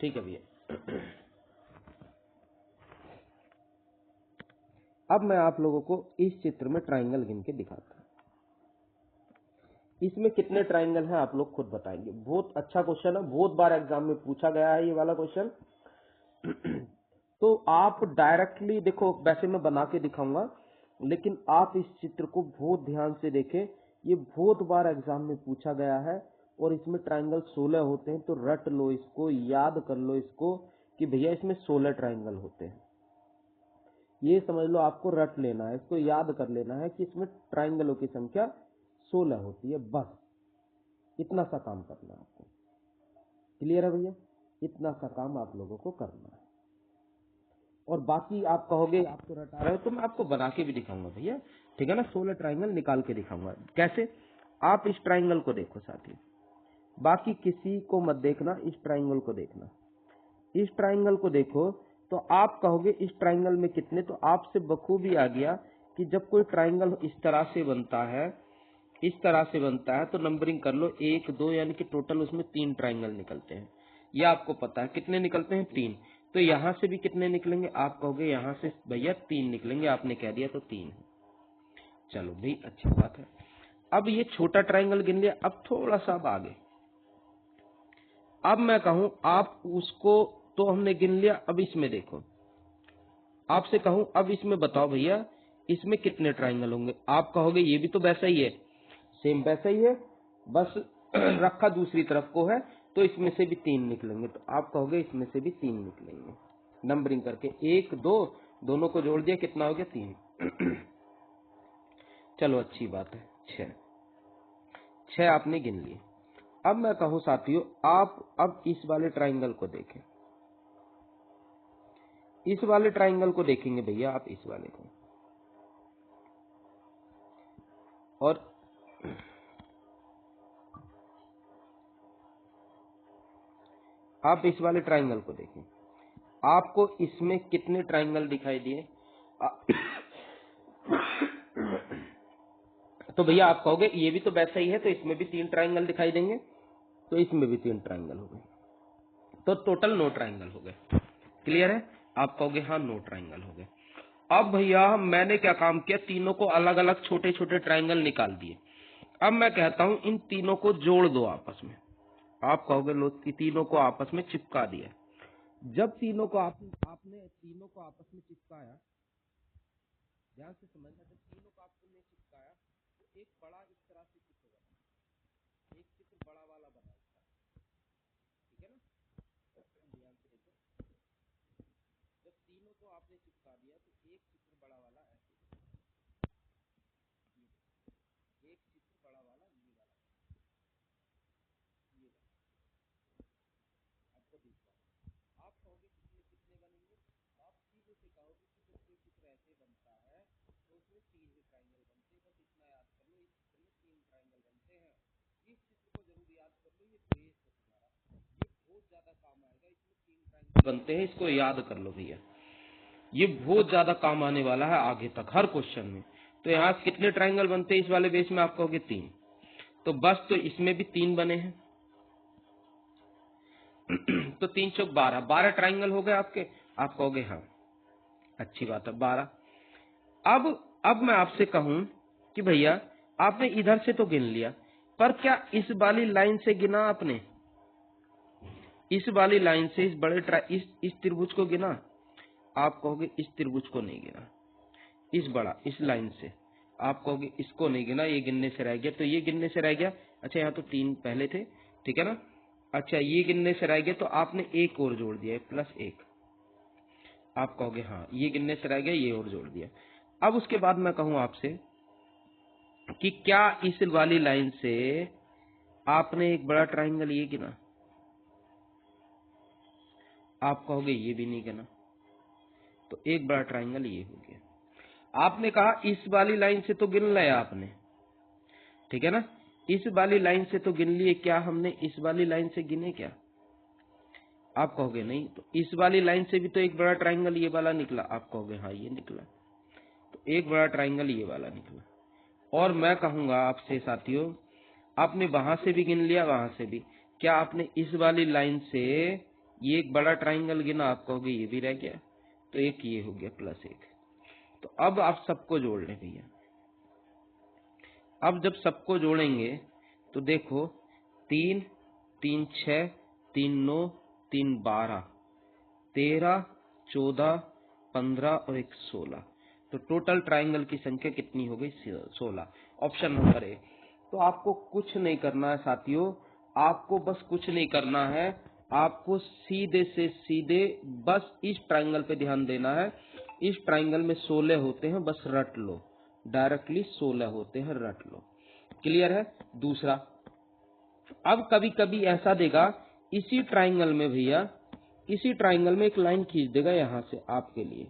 ठीक है भैया। अब मैं आप लोगों को इस चित्र में ट्राइंगल गिन के दिखाता हूँ। इसमें कितने ट्राइंगल हैं आप लोग खुद बताएंगे। बहुत अच्छा क्वेश्चन है, बहुत बार एग्जाम में पूछा गया है ये वाला क्वेश्चन। तो आप डायरेक्टली देखो, वैसे मैं बना के दिखाऊंगा, लेकिन आप इस चित्र को बहुत ध्यान से देखें। ये बहुत बार एग्जाम में पूछा गया है और इसमें ट्राइंगल 16 होते हैं। तो रट लो इसको, याद कर लो इसको कि भैया इसमें 16 ट्राइंगल होते हैं। ये समझ लो, आपको रट लेना है, इसको याद कर लेना है कि इसमें ट्राइंगलों की संख्या 16 होती है। बस इतना सा काम करना है आपको। क्लियर है भैया? इतना सा काम आप लोगों को करना है। और बाकी आप कहोगे आप तो रटा रहे हो, तो मैं आपको बना के भी दिखाऊंगा भैया, ठीक है ना। 16 ट्राइंगल निकाल के दिखाऊंगा। कैसे? आप इस ट्राइंगल को देखो साथी, बाकी किसी को मत देखना, इस ट्राइंगल को देखना। इस ट्राइंगल को देखो तो आप कहोगे इस ट्राइंगल में कितने, तो आपसे बखूबी आ गया कि जब कोई ट्राइंगल इस तरह से बनता है, इस तरह से बनता है, तो नंबरिंग कर लो 1 2, यानी कि टोटल उसमें 3 ट्राइंगल निकलते हैं। ये आपको पता है कितने निकलते हैं, 3। तो यहां से भी कितने निकलेंगे, आप कहोगे यहां से भैया 3 निकलेंगे, आपने कह दिया तो 3 है। चलो भाई, अच्छी बात है। अब ये छोटा ट्राइंगल गिन लिया, अब थोड़ा सा अब आगे। अब मैं कहूं आप उसको तो हमने गिन लिया, अब इसमें देखो, आपसे कहूं अब इसमें बताओ भैया इसमें कितने ट्राइंगल होंगे। आप कहोगे ये भी तो वैसा ही है, सेम वैसा ही है, बस रखा दूसरी तरफ को है, तो इसमें से भी 3 निकलेंगे। तो आप कहोगे इसमें से भी 3 निकलेंगे, नंबरिंग करके 1 2, दोनों को जोड़ दिया, कितना हो गया, 3। चलो अच्छी बात है, 6 आपने गिन लिए। अब मैं कहूं साथियों, आप अब इस वाले ट्राइंगल को देखें, इस वाले ट्राइंगल को देखेंगे भैया आप, इस वाले को, और आप इस वाले ट्राइंगल को देखें। आपको इसमें कितने ट्राइंगल दिखाई दिए? तो भैया आप कहोगे ये भी तो वैसा ही है, तो इसमें भी 3 ट्राइंगल दिखाई देंगे, तो इसमें भी 3 ट्राइंगल हो गए, तो टोटल 9 ट्राइंगल हो गए। क्लियर है? आप कहोगे हाँ 9 ट्राइंगल हो गए। अब भैया मैंने क्या काम किया, तीनों को अलग अलग छोटे छोटे ट्राइंगल निकाल दिए। अब मैं कहता हूं इन तीनों को जोड़ दो आपस में। आप कहोगे लो, तीनों को आपस में चिपका दिया। जब तीनों को आपने तीनों को आपस में चिपकाया, ध्यान से समझना, जब तीनों को आपने चिपकाया तो एक बड़ा इस तरह से चित्र बना, एक चित्र बड़ा वाला बना, ठीक है ना। ध्यान से देखो, जब तीनों को आपने चिपका दिया तो एक चित्र बड़ा वाला ऐसे, एक चित्र बड़ा वाला ये वाला, ये आपको दिख रहा है। आप कहोगे कितने कितने बनेंगे, आप सीधे से कहोगे कि जब कोई चित्र ऐसे बनता है तो उसमें 3 ही ट्राइंगल बनते हैं। बस इतना याद कर लो, इस चित्र में 3 ट्राइंगल बनते हैं। इस चित्र को जरूर याद कर लो, ये बेस है तुम्हारा, ये बहुत ज्यादा काम आएगा। इसमें 3 ट्राइंगल बनते हैं, इसको याद कर लो भैया, ये बहुत ज्यादा काम आने वाला है आगे तक हर क्वेश्चन में। तो यहाँ कितने ट्राइंगल बनते हैं इस वाले बेस में, आप कहोगे 3, तो बस तो इसमें भी 3 बने हैं। तो 3 चौक 12, 12 ट्राइंगल हो गए आपके। आप कहोगे हाँ अच्छी बात है 12। अब मैं आपसे कहूं कि भैया आपने इधर से तो गिन लिया, पर क्या इस वाली लाइन से गिना आपने, इस वाली लाइन से इस बड़े इस त्रिभुज को गिना? आप कहोगे इस त्रिभुज को नहीं गिना, इस बड़ा इस लाइन से। आप कहोगे इसको नहीं गिना, ये गिनने से रह गया, तो ये गिनने से रह गया। अच्छा यहाँ तो 3 पहले थे, ठीक है ना। अच्छा ये गिनने से रह गया, तो आपने एक और जोड़ दिया +1। आप कहोगे हाँ ये गिनने से रह गया, ये और जोड़ दिया। अब उसके बाद मैं कहूं आपसे कि क्या इस वाली लाइन से आपने एक बड़ा ट्राइंगल ये गिना? आप कहोगे ये भी नहीं गिना, तो एक बड़ा ट्राइंगल ये हो गया। आपने कहा इस वाली लाइन से तो गिन लिया आपने, ठीक है ना, इस वाली लाइन से तो गिन लिए, क्या हमने इस वाली लाइन से गिने क्या? आप कहोगे नहीं, तो इस वाली लाइन से भी तो एक बड़ा ट्राइंगल ये वाला निकला। आप कहोगे हाँ ये निकला, तो एक बड़ा ट्राइंगल ये वाला निकला। और मैं कहूंगा आपसे साथियों, आपने वहां से भी गिन लिया, वहां से भी, क्या आपने इस वाली लाइन से ये एक बड़ा ट्राइंगल गिना, आप कहोगे ये भी रह गया, तो एक ये हो गया +1। तो अब आप सबको जोड़ लें भैया। अब जब सबको जोड़ेंगे तो देखो 3 3 6 3 9 3 12 13 14 15 और 1 16। तो टोटल ट्राइंगल की संख्या कितनी हो गई? 16। Option number A. तो आपको कुछ नहीं करना है साथियों, आपको बस कुछ नहीं करना है, आपको सीधे से सीधे बस इस ट्राइंगल पे ध्यान देना है। इस ट्राइंगल में 16 होते हैं, बस रट लो, डायरेक्टली 16 होते हैं, रट लो। क्लियर है? दूसरा, अब कभी कभी ऐसा देगा इसी ट्राइंगल में भैया, इसी ट्राइंगल में एक लाइन खींच देगा यहां से आपके लिए,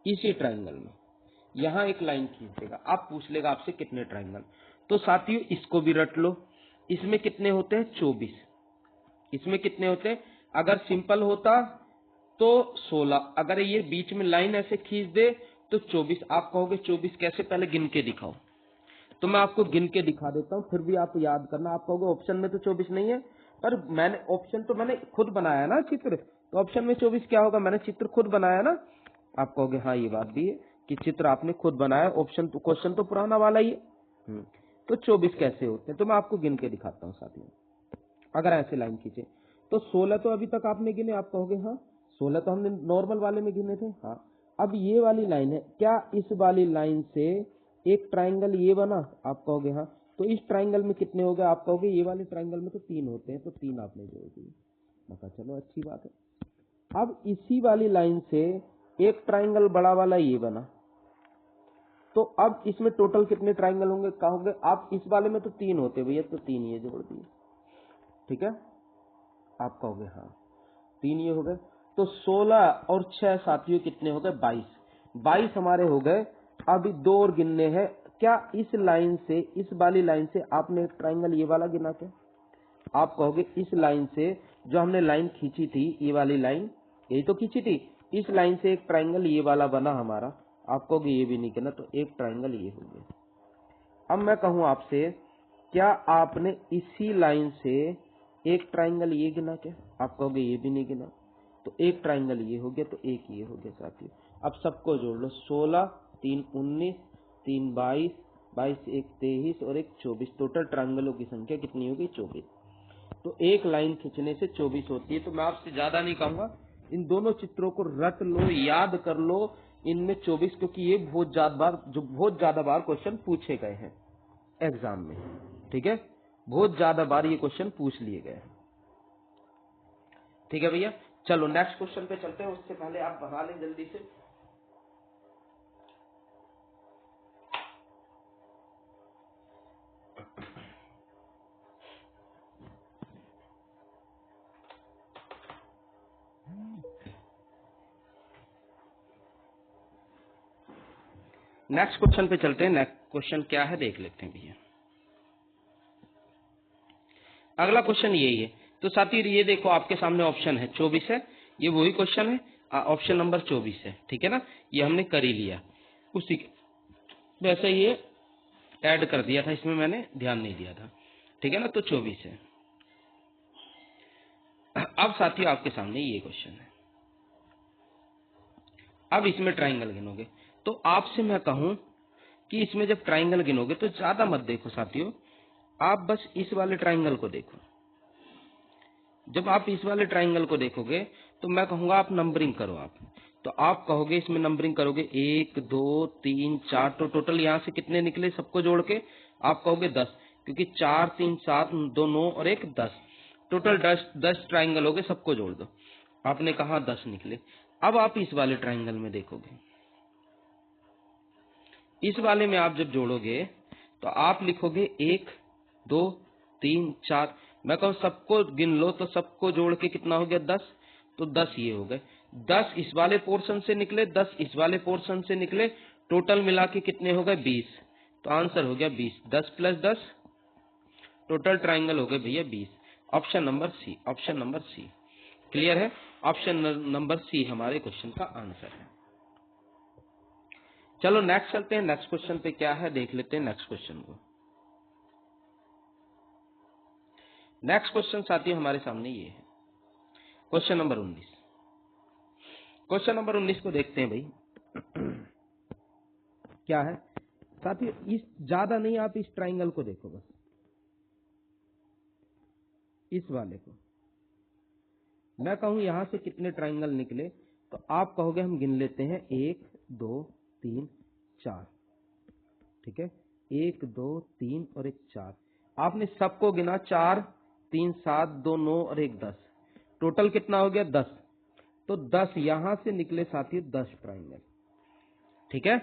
इसी ट्राइंगल में यहां एक लाइन खींच देगा, आप पूछ लेगा आपसे कितने ट्राइंगल। तो साथियों इसको भी रट लो। इसमें कितने होते हैं? 24। इसमें कितने होते हैं? अगर सिंपल होता तो 16, अगर ये बीच में लाइन ऐसे खींच दे तो 24। आप कहोगे 24 कैसे? पहले गिन के दिखाओ। तो मैं आपको गिन के दिखा देता हूं, फिर भी आप याद करना। आप कहोगे ऑप्शन में तो 24 नहीं है, पर मैंने ऑप्शन तो मैंने खुद बनाया ना चित्र, तो ऑप्शन में 24 क्या होगा? मैंने चित्र खुद बनाया ना। आप कहोगे हाँ ये बात भी है कि चित्र आपने खुद बनाया, ऑप्शन तो क्वेश्चन तो पुराना वाला ही है। तो 24 कैसे होते हैं? तो मैं आपको गिन के दिखाता हूँ साथियों। अगर ऐसे लाइन खींचे तो 16 तो अभी तक आपने गिने, आप कहोगे हाँ 16 तो हमने नॉर्मल वाले में गिने थे। हाँ, अब ये वाली लाइन है, क्या इस वाली लाइन से एक ट्राइंगल ये बना? आप कहोगे हाँ। तो इस ट्राइंगल में कितने हो गए? आप कहोगे ये वाले ट्राइंगल में तो 3 होते हैं, तो 3 आपने जोड़ दिए। मैं कहा चलो अच्छी बात है। अब इसी वाली लाइन से एक ट्राइंगल बड़ा वाला ये बना, तो अब इसमें टोटल कितने ट्राइंगल होंगे? कहोगे आप इस वाले में तो 3 होते भैया, तो 3 ये जोड़ दिए। ठीक है, आप कहोगे हाँ 3 ये हो गए। तो 16 और 6 साथियों कितने हो गए? 22। 22 हमारे हो गए। अभी 2 और गिनने हैं। क्या इस लाइन से, इस वाली लाइन से आपने एक ट्राइंगल ये वाला गिना क्या? आप कहोगे इस लाइन से जो हमने लाइन खींची थी, ये वाली लाइन, यही तो खींची थी, इस लाइन से एक ट्राइंगल ये वाला बना हमारा। आप कहोगे ये भी नहीं गिना, तो एक ट्राइंगल ये हो गया। अब मैं कहूं आपसे, क्या आपने इसी लाइन से एक ट्राइंगल ये गिना क्या? आप कहोगे ये भी नहीं गिना, तो एक ट्राइंगल ये हो गया, तो एक ये हो गया साथियों। अब सबको जोड़ लो, 16 3 19 3 22 22 1 23 और 1 24। टोटल ट्राइंगलों की संख्या कितनी होगी? 24। तो एक लाइन खींचने से 24 होती है। तो मैं आपसे ज्यादा नहीं कहूंगा, इन दोनों चित्रों को रट लो, याद कर लो। इनमें 24, क्योंकि ये बहुत ज्यादा बार क्वेश्चन पूछे गए हैं एग्जाम में। ठीक है, बहुत ज्यादा बार ये क्वेश्चन पूछ लिए गए हैं। ठीक है भैया, चलो नेक्स्ट क्वेश्चन पे चलते हैं। उससे पहले आप बना लें जल्दी से। नेक्स्ट क्वेश्चन पे चलते हैं। नेक्स्ट क्वेश्चन क्या है देख लेते हैं भैया। अगला क्वेश्चन यही है। तो साथियों ये देखो आपके सामने ऑप्शन है 24 है, ये वही क्वेश्चन है, ऑप्शन नंबर 24 है। ठीक है ना, ये हमने कर ही लिया, उसी वैसे ये ऐड कर दिया था, इसमें मैंने ध्यान नहीं दिया था। ठीक है ना, तो 24 है। अब साथियों आपके सामने ये क्वेश्चन है। अब इसमें ट्राइंगल गिनोगे, तो आपसे मैं कहूं कि इसमें जब ट्राइंगल गिनोगे तो ज्यादा मत देखो साथियों, आप बस इस वाले ट्राइंगल को देखो। जब आप इस वाले ट्राइंगल को देखोगे तो मैं कहूंगा आप नंबरिंग करो। आप तो आप कहोगे इसमें नंबरिंग करोगे 1 2 3 4, तो टोटल यहाँ से कितने निकले सबको जोड़ के? आप कहोगे 10, क्योंकि 4 3 7 2 9 और 1 10, टोटल 10 ट्राइंगल हो गए, सबको जोड़ दो। आपने कहा 10 निकले। अब आप इस वाले ट्राइंगल में देखोगे, इस वाले में आप जब जोड़ोगे तो आप लिखोगे 1 2 3 4। मैं कहूँ सबको गिन लो, तो सबको जोड़ के कितना हो गया? 10। तो 10 ये हो गए। 10 इस वाले पोर्शन से निकले, 10 इस वाले पोर्शन से निकले, टोटल मिला के कितने हो गए? 20। तो आंसर हो गया 20। 10 + 10, टोटल ट्राइंगल हो गए भैया 20। Option number C, option number C. Clear है? ऑप्शन नंबर सी हमारे क्वेश्चन का आंसर है। चलो नेक्स्ट चलते हैं। नेक्स्ट क्वेश्चन पे क्या है देख लेते हैं नेक्स्ट क्वेश्चन को। नेक्स्ट क्वेश्चन साथियों हमारे सामने ये है। Question number 19। क्वेश्चन नंबर 19 को देखते हैं भाई। क्या है साथियों, इस ज्यादा नहीं, आप इस ट्राइंगल को देखो, बस इस वाले को। मैं कहूं यहां से कितने ट्राइंगल निकले, तो आप कहोगे हम गिन लेते हैं 1 2 3 4, ठीक है, 1 2 3 और 1 4। आपने सबको गिना, 4 3 7 2 9 और 1 10, टोटल कितना हो गया 10। तो 10 यहां से निकले साथियों, 10 ट्राइंगल, ठीक है।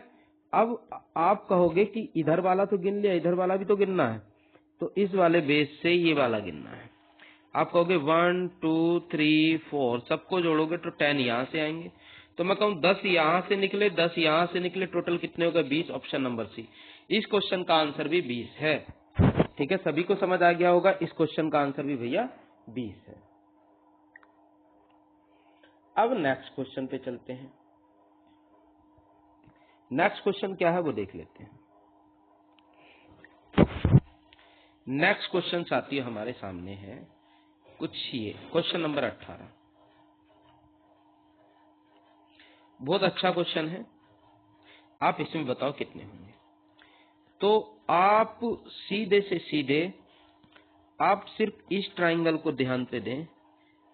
अब आप कहोगे कि इधर वाला तो गिन लिया, इधर वाला भी तो गिनना है, तो इस वाले बेस से ये वाला गिनना है। आप कहोगे 1 2 3 4, सबको जोड़ोगे तो 10 यहां से आएंगे। तो मैं कहूं 10 यहां से निकले, 10 यहां से निकले, टोटल कितने हो गए 20। ऑप्शन नंबर सी, इस क्वेश्चन का आंसर भी 20 है, ठीक है। सभी को समझ आ गया होगा, इस क्वेश्चन का आंसर भी भैया 20 है। अब नेक्स्ट क्वेश्चन पे चलते हैं। नेक्स्ट क्वेश्चन क्या है वो देख लेते हैं। नेक्स्ट क्वेश्चन साथियों हमारे सामने है कुछ ये, क्वेश्चन नंबर 18। बहुत अच्छा क्वेश्चन है, आप इसमें बताओ कितने होंगे। तो आप सीधे से सीधे आप सिर्फ इस ट्राइंगल को ध्यान पे दें।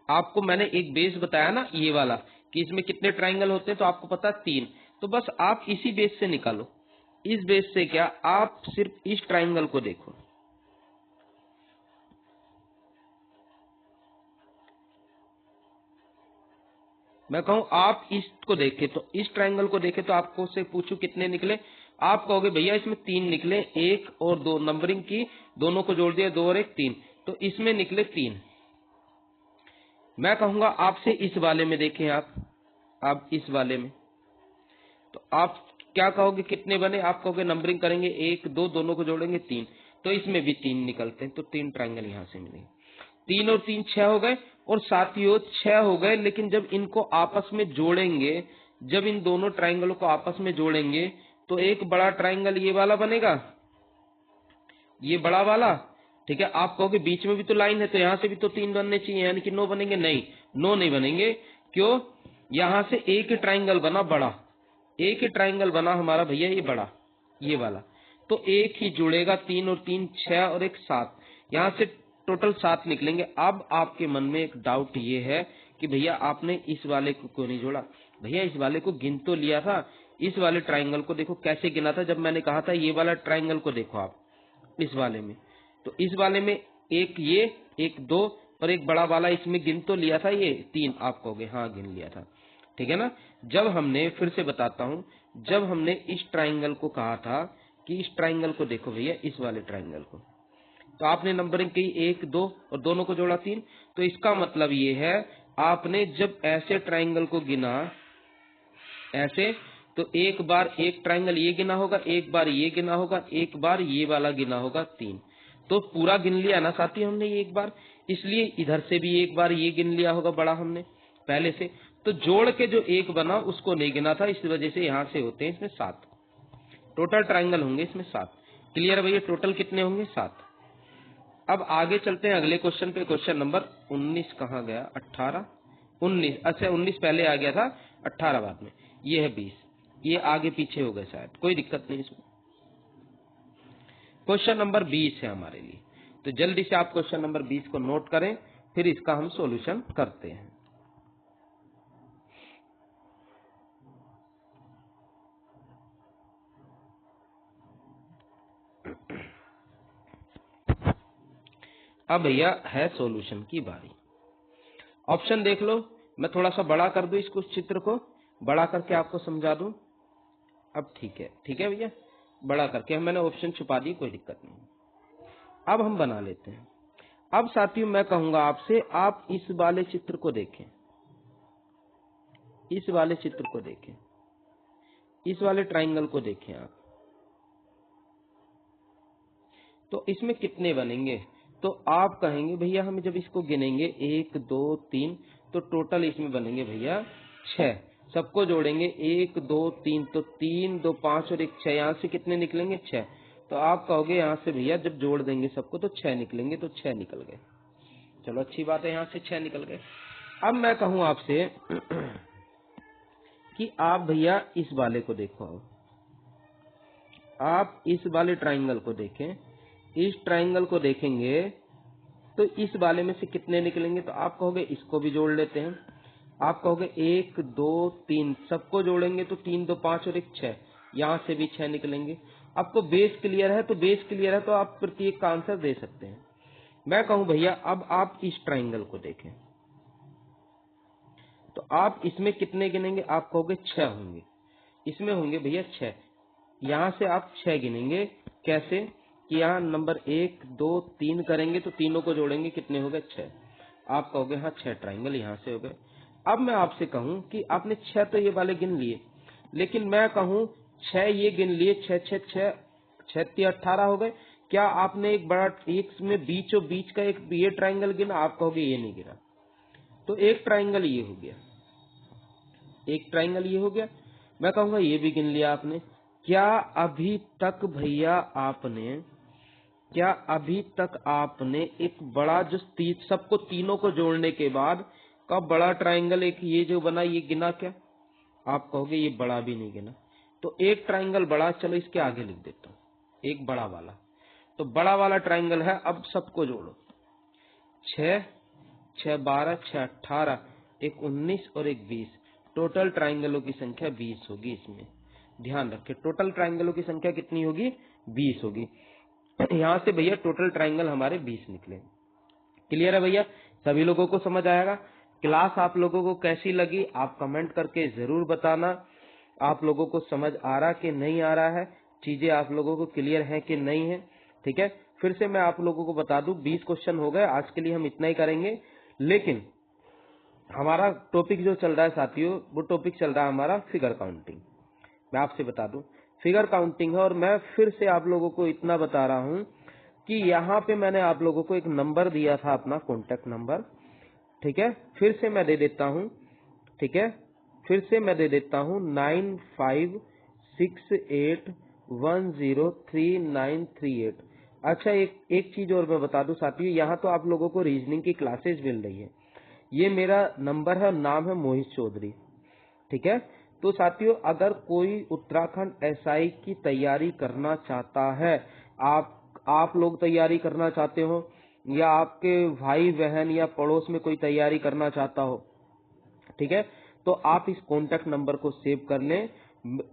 आपको मैंने एक बेस बताया ना ये वाला, कि इसमें कितने ट्राइंगल होते हैं, तो आपको पता 3। तो बस आप इसी बेस से निकालो। इस बेस से क्या, आप सिर्फ इस ट्राइंगल को देखो। मैं कहूं आप इसको देखे, तो इस ट्राइंगल को देखे, तो आपको से पूछूं कितने निकले, आप कहोगे भैया इसमें 3 निकले, 1 और 2 नंबरिंग की, दोनों को जोड़ दिया, 2 और 1 3, तो इसमें निकले 3। मैं कहूंगा आपसे इस वाले में देखें, आप इस वाले में, तो आप क्या कहोगे कितने बने, आप कहोगे नंबरिंग करेंगे 1 2, दोनों को जोड़ेंगे 3, तो इसमें भी 3 निकलते हैं, तो 3 ट्राइंगल यहां से मिलेंगे। 3 और 3 6 हो गए, और साथियों 6 हो गए, लेकिन जब इनको आपस में जोड़ेंगे, जब इन दोनों ट्राइंगलों को आपस में जोड़ेंगे, तो एक बड़ा ट्राइंगल ये वाला बनेगा, ये बड़ा वाला, ठीक है। आप कहोगे बीच में भी तो लाइन है, तो यहां से भी तो 3 बनने चाहिए, यानी कि 9 बनेंगे, नहीं 9 नहीं बनेंगे। क्यों, यहां से एक ट्राइंगल बना बड़ा, एक ट्राइंगल बना हमारा भैया ये बड़ा, ये वाला, तो एक ही जुड़ेगा, 3 और 3 6 और 1 7, यहां से टोटल 7 निकलेंगे। अब आपके मन में एक डाउट ये है कि भैया आपने इस वाले को क्यों नहीं जोड़ा। भैया इस वाले को गिन तो लिया था, इस वाले ट्राइंगल को देखो कैसे गिना था, जब मैंने कहा था ये वाला ट्राइंगल को देखो आप इस वाले में, तो इस वाले में एक ये, एक 2 और एक बड़ा वाला, इसमें गिन तो लिया था ये 3, आप कहोगे हाँ गिन लिया था, ठीक है ना। जब हमने, फिर से बताता हूं, जब हमने इस ट्राइंगल को कहा था कि इस ट्राइंगल को देखो भैया, इस वाले ट्राइंगल को, तो आपने नंबरिंग की 1 2 और दोनों को जोड़ा 3, तो इसका मतलब ये है आपने जब ऐसे ट्राइंगल को गिना ऐसे, तो एक बार एक ट्राइंगल ये गिना होगा, एक बार ये गिना होगा, एक बार ये वाला गिना होगा 3, तो पूरा गिन लिया ना साथी हमने ये एक बार, इसलिए इधर से भी एक बार ये गिन लिया होगा बड़ा हमने पहले से, तो जोड़ के जो एक बना उसको नहीं गिना था, इस वजह से यहां से होते हैं इसमें 7 टोटल ट्राइंगल होंगे इसमें 7। क्लियर भैया, टोटल कितने होंगे 7। अब आगे चलते हैं अगले क्वेश्चन पे, क्वेश्चन नंबर 19 कहाँ गया, 18 19, अच्छा 19 पहले आ गया था, 18 बाद में, ये है 20, ये आगे पीछे हो गए शायद, कोई दिक्कत नहीं इसमें। क्वेश्चन नंबर 20 है हमारे लिए, तो जल्दी से आप क्वेश्चन नंबर 20 को नोट करें, फिर इसका हम सॉल्यूशन करते हैं। अब भैया है सॉल्यूशन की बारी। ऑप्शन देख लो, मैं थोड़ा सा बड़ा कर दूं इसको, चित्र को बड़ा करके आपको समझा दूं। अब ठीक है भैया, बड़ा करके मैंने ऑप्शन छुपा दी, कोई दिक्कत नहीं। अब हम बना लेते हैं। अब साथियों मैं कहूंगा आपसे, आप इस वाले चित्र को देखें, इस वाले चित्र को देखें, इस वाले ट्राइंगल को देखें आप, तो इसमें कितने बनेंगे, तो आप कहेंगे भैया हम जब इसको गिनेंगे 1 2 3, तो टोटल इसमें बनेंगे भैया 6, सबको जोड़ेंगे 1 2 3, तो 3 2 5 और 1 6, यहाँ से कितने निकलेंगे 6, तो आप कहोगे यहाँ से भैया जब जोड़ देंगे सबको तो 6 निकलेंगे, तो 6 निकल गए। चलो अच्छी बात है, यहाँ से 6 निकल गए। अब मैं कहूं आपसे कि आप भैया इस वाले को देखो, आप इस वाले ट्राइंगल को देखें, इस ट्राइंगल को देखेंगे तो इस वाले में से कितने निकलेंगे? तो आप कहोगे इसको भी जोड़ लेते हैं, आप कहोगे 1 2 3 सबको जोड़ेंगे तो 3 2 5 और 1 6, यहाँ से भी 6 निकलेंगे। आपको बेस क्लियर है? तो बेस क्लियर है तो आप प्रत्येक का आंसर दे सकते हैं। मैं कहूं भैया अब आप इस ट्राइंगल को देखें तो आप इसमें कितने गिनेंगे? आप कहोगे 6 होंगे, इसमें होंगे भैया 6। यहाँ से आप 6 गिनेंगे। कैसे कि यहाँ नंबर 1 2 3 करेंगे तो तीनों को जोड़ेंगे, कितने हो गए? 6। आप कहोगे हाँ 6 ट्राइंगल यहाँ से हो गए। अब मैं आपसे कहूं कि आपने 6 तो ये वाले गिन लिए, लेकिन मैं कहूं 6 ये गिन लिए, 6 6 6 6 18 हो गए। क्या आपने एक बड़ा एक में बीचों बीच का एक ये ट्राइंगल गिना? आप कहोगे ये नहीं गिना। तो एक ट्राइंगल ये हो गया, एक ट्राइंगल ये हो गया। मैं कहूंगा ये भी गिन लिया आपने। क्या अभी तक भैया आपने, क्या अभी तक आपने एक बड़ा जो सबको तीनों को जोड़ने के बाद का बड़ा ट्राइंगल एक ये जो बना ये गिना क्या? आप कहोगे ये बड़ा भी नहीं गिना। तो एक ट्राइंगल बड़ा, चलो इसके आगे लिख देता हूँ एक बड़ा वाला। तो बड़ा वाला ट्राइंगल है, अब सबको जोड़ो, 6 6 12 6 18, एक 19 और एक 20। टोटल ट्राइंगलों की संख्या 20 होगी। इसमें ध्यान रखें, टोटल ट्राइंगलों की संख्या कितनी होगी? 20 होगी। यहाँ से भैया टोटल ट्राइंगल हमारे 20 निकले। क्लियर है भैया? सभी लोगों को समझ आएगा? क्लास आप लोगों को कैसी लगी आप कमेंट करके जरूर बताना। आप लोगों को समझ आ रहा कि नहीं आ रहा है, चीजें आप लोगों को क्लियर है कि नहीं है? ठीक है, फिर से मैं आप लोगों को बता दूं 20 क्वेश्चन हो गए, आज के लिए हम इतना ही करेंगे। लेकिन हमारा टॉपिक जो चल रहा है साथियों, वो टॉपिक चल रहा है हमारा फिगर काउंटिंग। मैं आपसे बता दूं फिगर काउंटिंग है, और मैं फिर से आप लोगों को इतना बता रहा हूं कि यहाँ पे मैंने आप लोगों को एक नंबर दिया था, अपना कॉन्टेक्ट नंबर। ठीक है, फिर से मैं दे देता हूं, ठीक है, फिर से मैं दे देता हूं 9568103938। अच्छा, एक चीज और मैं बता दूं साथियों, यहाँ तो आप लोगों को रीजनिंग की क्लासेस मिल रही है। ये मेरा नंबर है, नाम है मोहित चौधरी। ठीक है, तो साथियों अगर कोई उत्तराखंड एसआई की तैयारी करना चाहता है, आप लोग तैयारी करना चाहते हो, या आपके भाई बहन या पड़ोस में कोई तैयारी करना चाहता हो, ठीक है, तो आप इस कॉन्टेक्ट नंबर को सेव कर लें।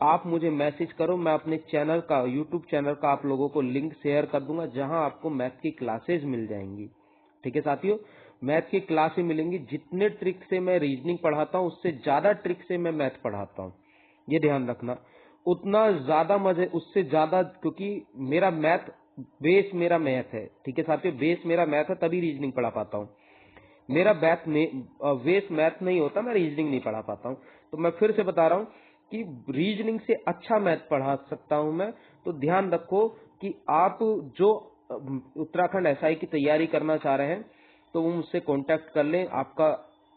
आप मुझे मैसेज करो, मैं अपने चैनल का, यूट्यूब चैनल का आप लोगों को लिंक शेयर कर दूंगा, जहां आपको मैथ की क्लासेस मिल जाएंगी। ठीक है साथियों, मैथ की क्लासें मिलेंगी। जितने ट्रिक से मैं रीजनिंग पढ़ाता हूँ उससे ज्यादा ट्रिक से मैं मैथ पढ़ाता हूँ, ये ध्यान रखना। उतना ज्यादा मजे, उससे ज्यादा, क्योंकि मेरा मैथ बेस मेरा मैथ है। ठीक है साथियों, बेस मेरा मैथ है, तभी रीजनिंग पढ़ा पाता हूँ। मेरा बेस मैथ नहीं होता, मैं रीजनिंग नहीं पढ़ा पाता हूँ। तो मैं फिर से बता रहा हूँ कि रीजनिंग से अच्छा मैथ पढ़ा सकता हूँ मैं। तो ध्यान रखो कि आप जो उत्तराखंड एसआई की तैयारी करना चाह रहे हैं तो वो मुझसे कांटेक्ट कर लें। आपका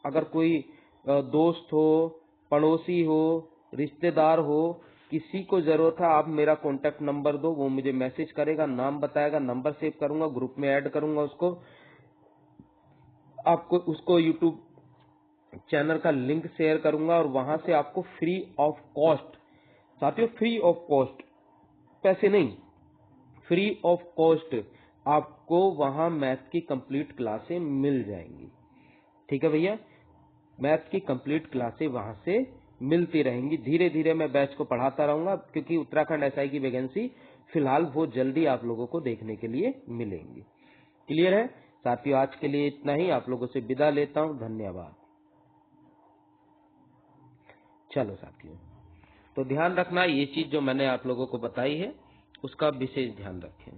अगर कोई दोस्त हो, पड़ोसी हो, रिश्तेदार हो, किसी को जरूरत है, आप मेरा कांटेक्ट नंबर दो, वो मुझे मैसेज करेगा, नाम बताएगा, नंबर सेव करूंगा, ग्रुप में ऐड करूंगा उसको, आपको उसको यूट्यूब चैनल का लिंक शेयर करूंगा, और वहां से आपको फ्री ऑफ कॉस्ट, साथियों फ्री ऑफ कॉस्ट, पैसे नहीं, फ्री ऑफ कॉस्ट आपको वहां मैथ की कंप्लीट क्लासें मिल जाएंगी। ठीक है भैया, मैथ की कंप्लीट क्लासें वहां से मिलती रहेंगी। धीरे धीरे मैं बैच को पढ़ाता रहूंगा, क्योंकि उत्तराखंड एसआई की वैकेंसी फिलहाल बहुत जल्दी आप लोगों को देखने के लिए मिलेंगी। क्लियर है साथियों? आज के लिए इतना ही, आप लोगों से विदा लेता हूं, धन्यवाद। चलो साथियों, तो ध्यान रखना, ये चीज जो मैंने आप लोगों को बताई है उसका विशेष ध्यान रखें।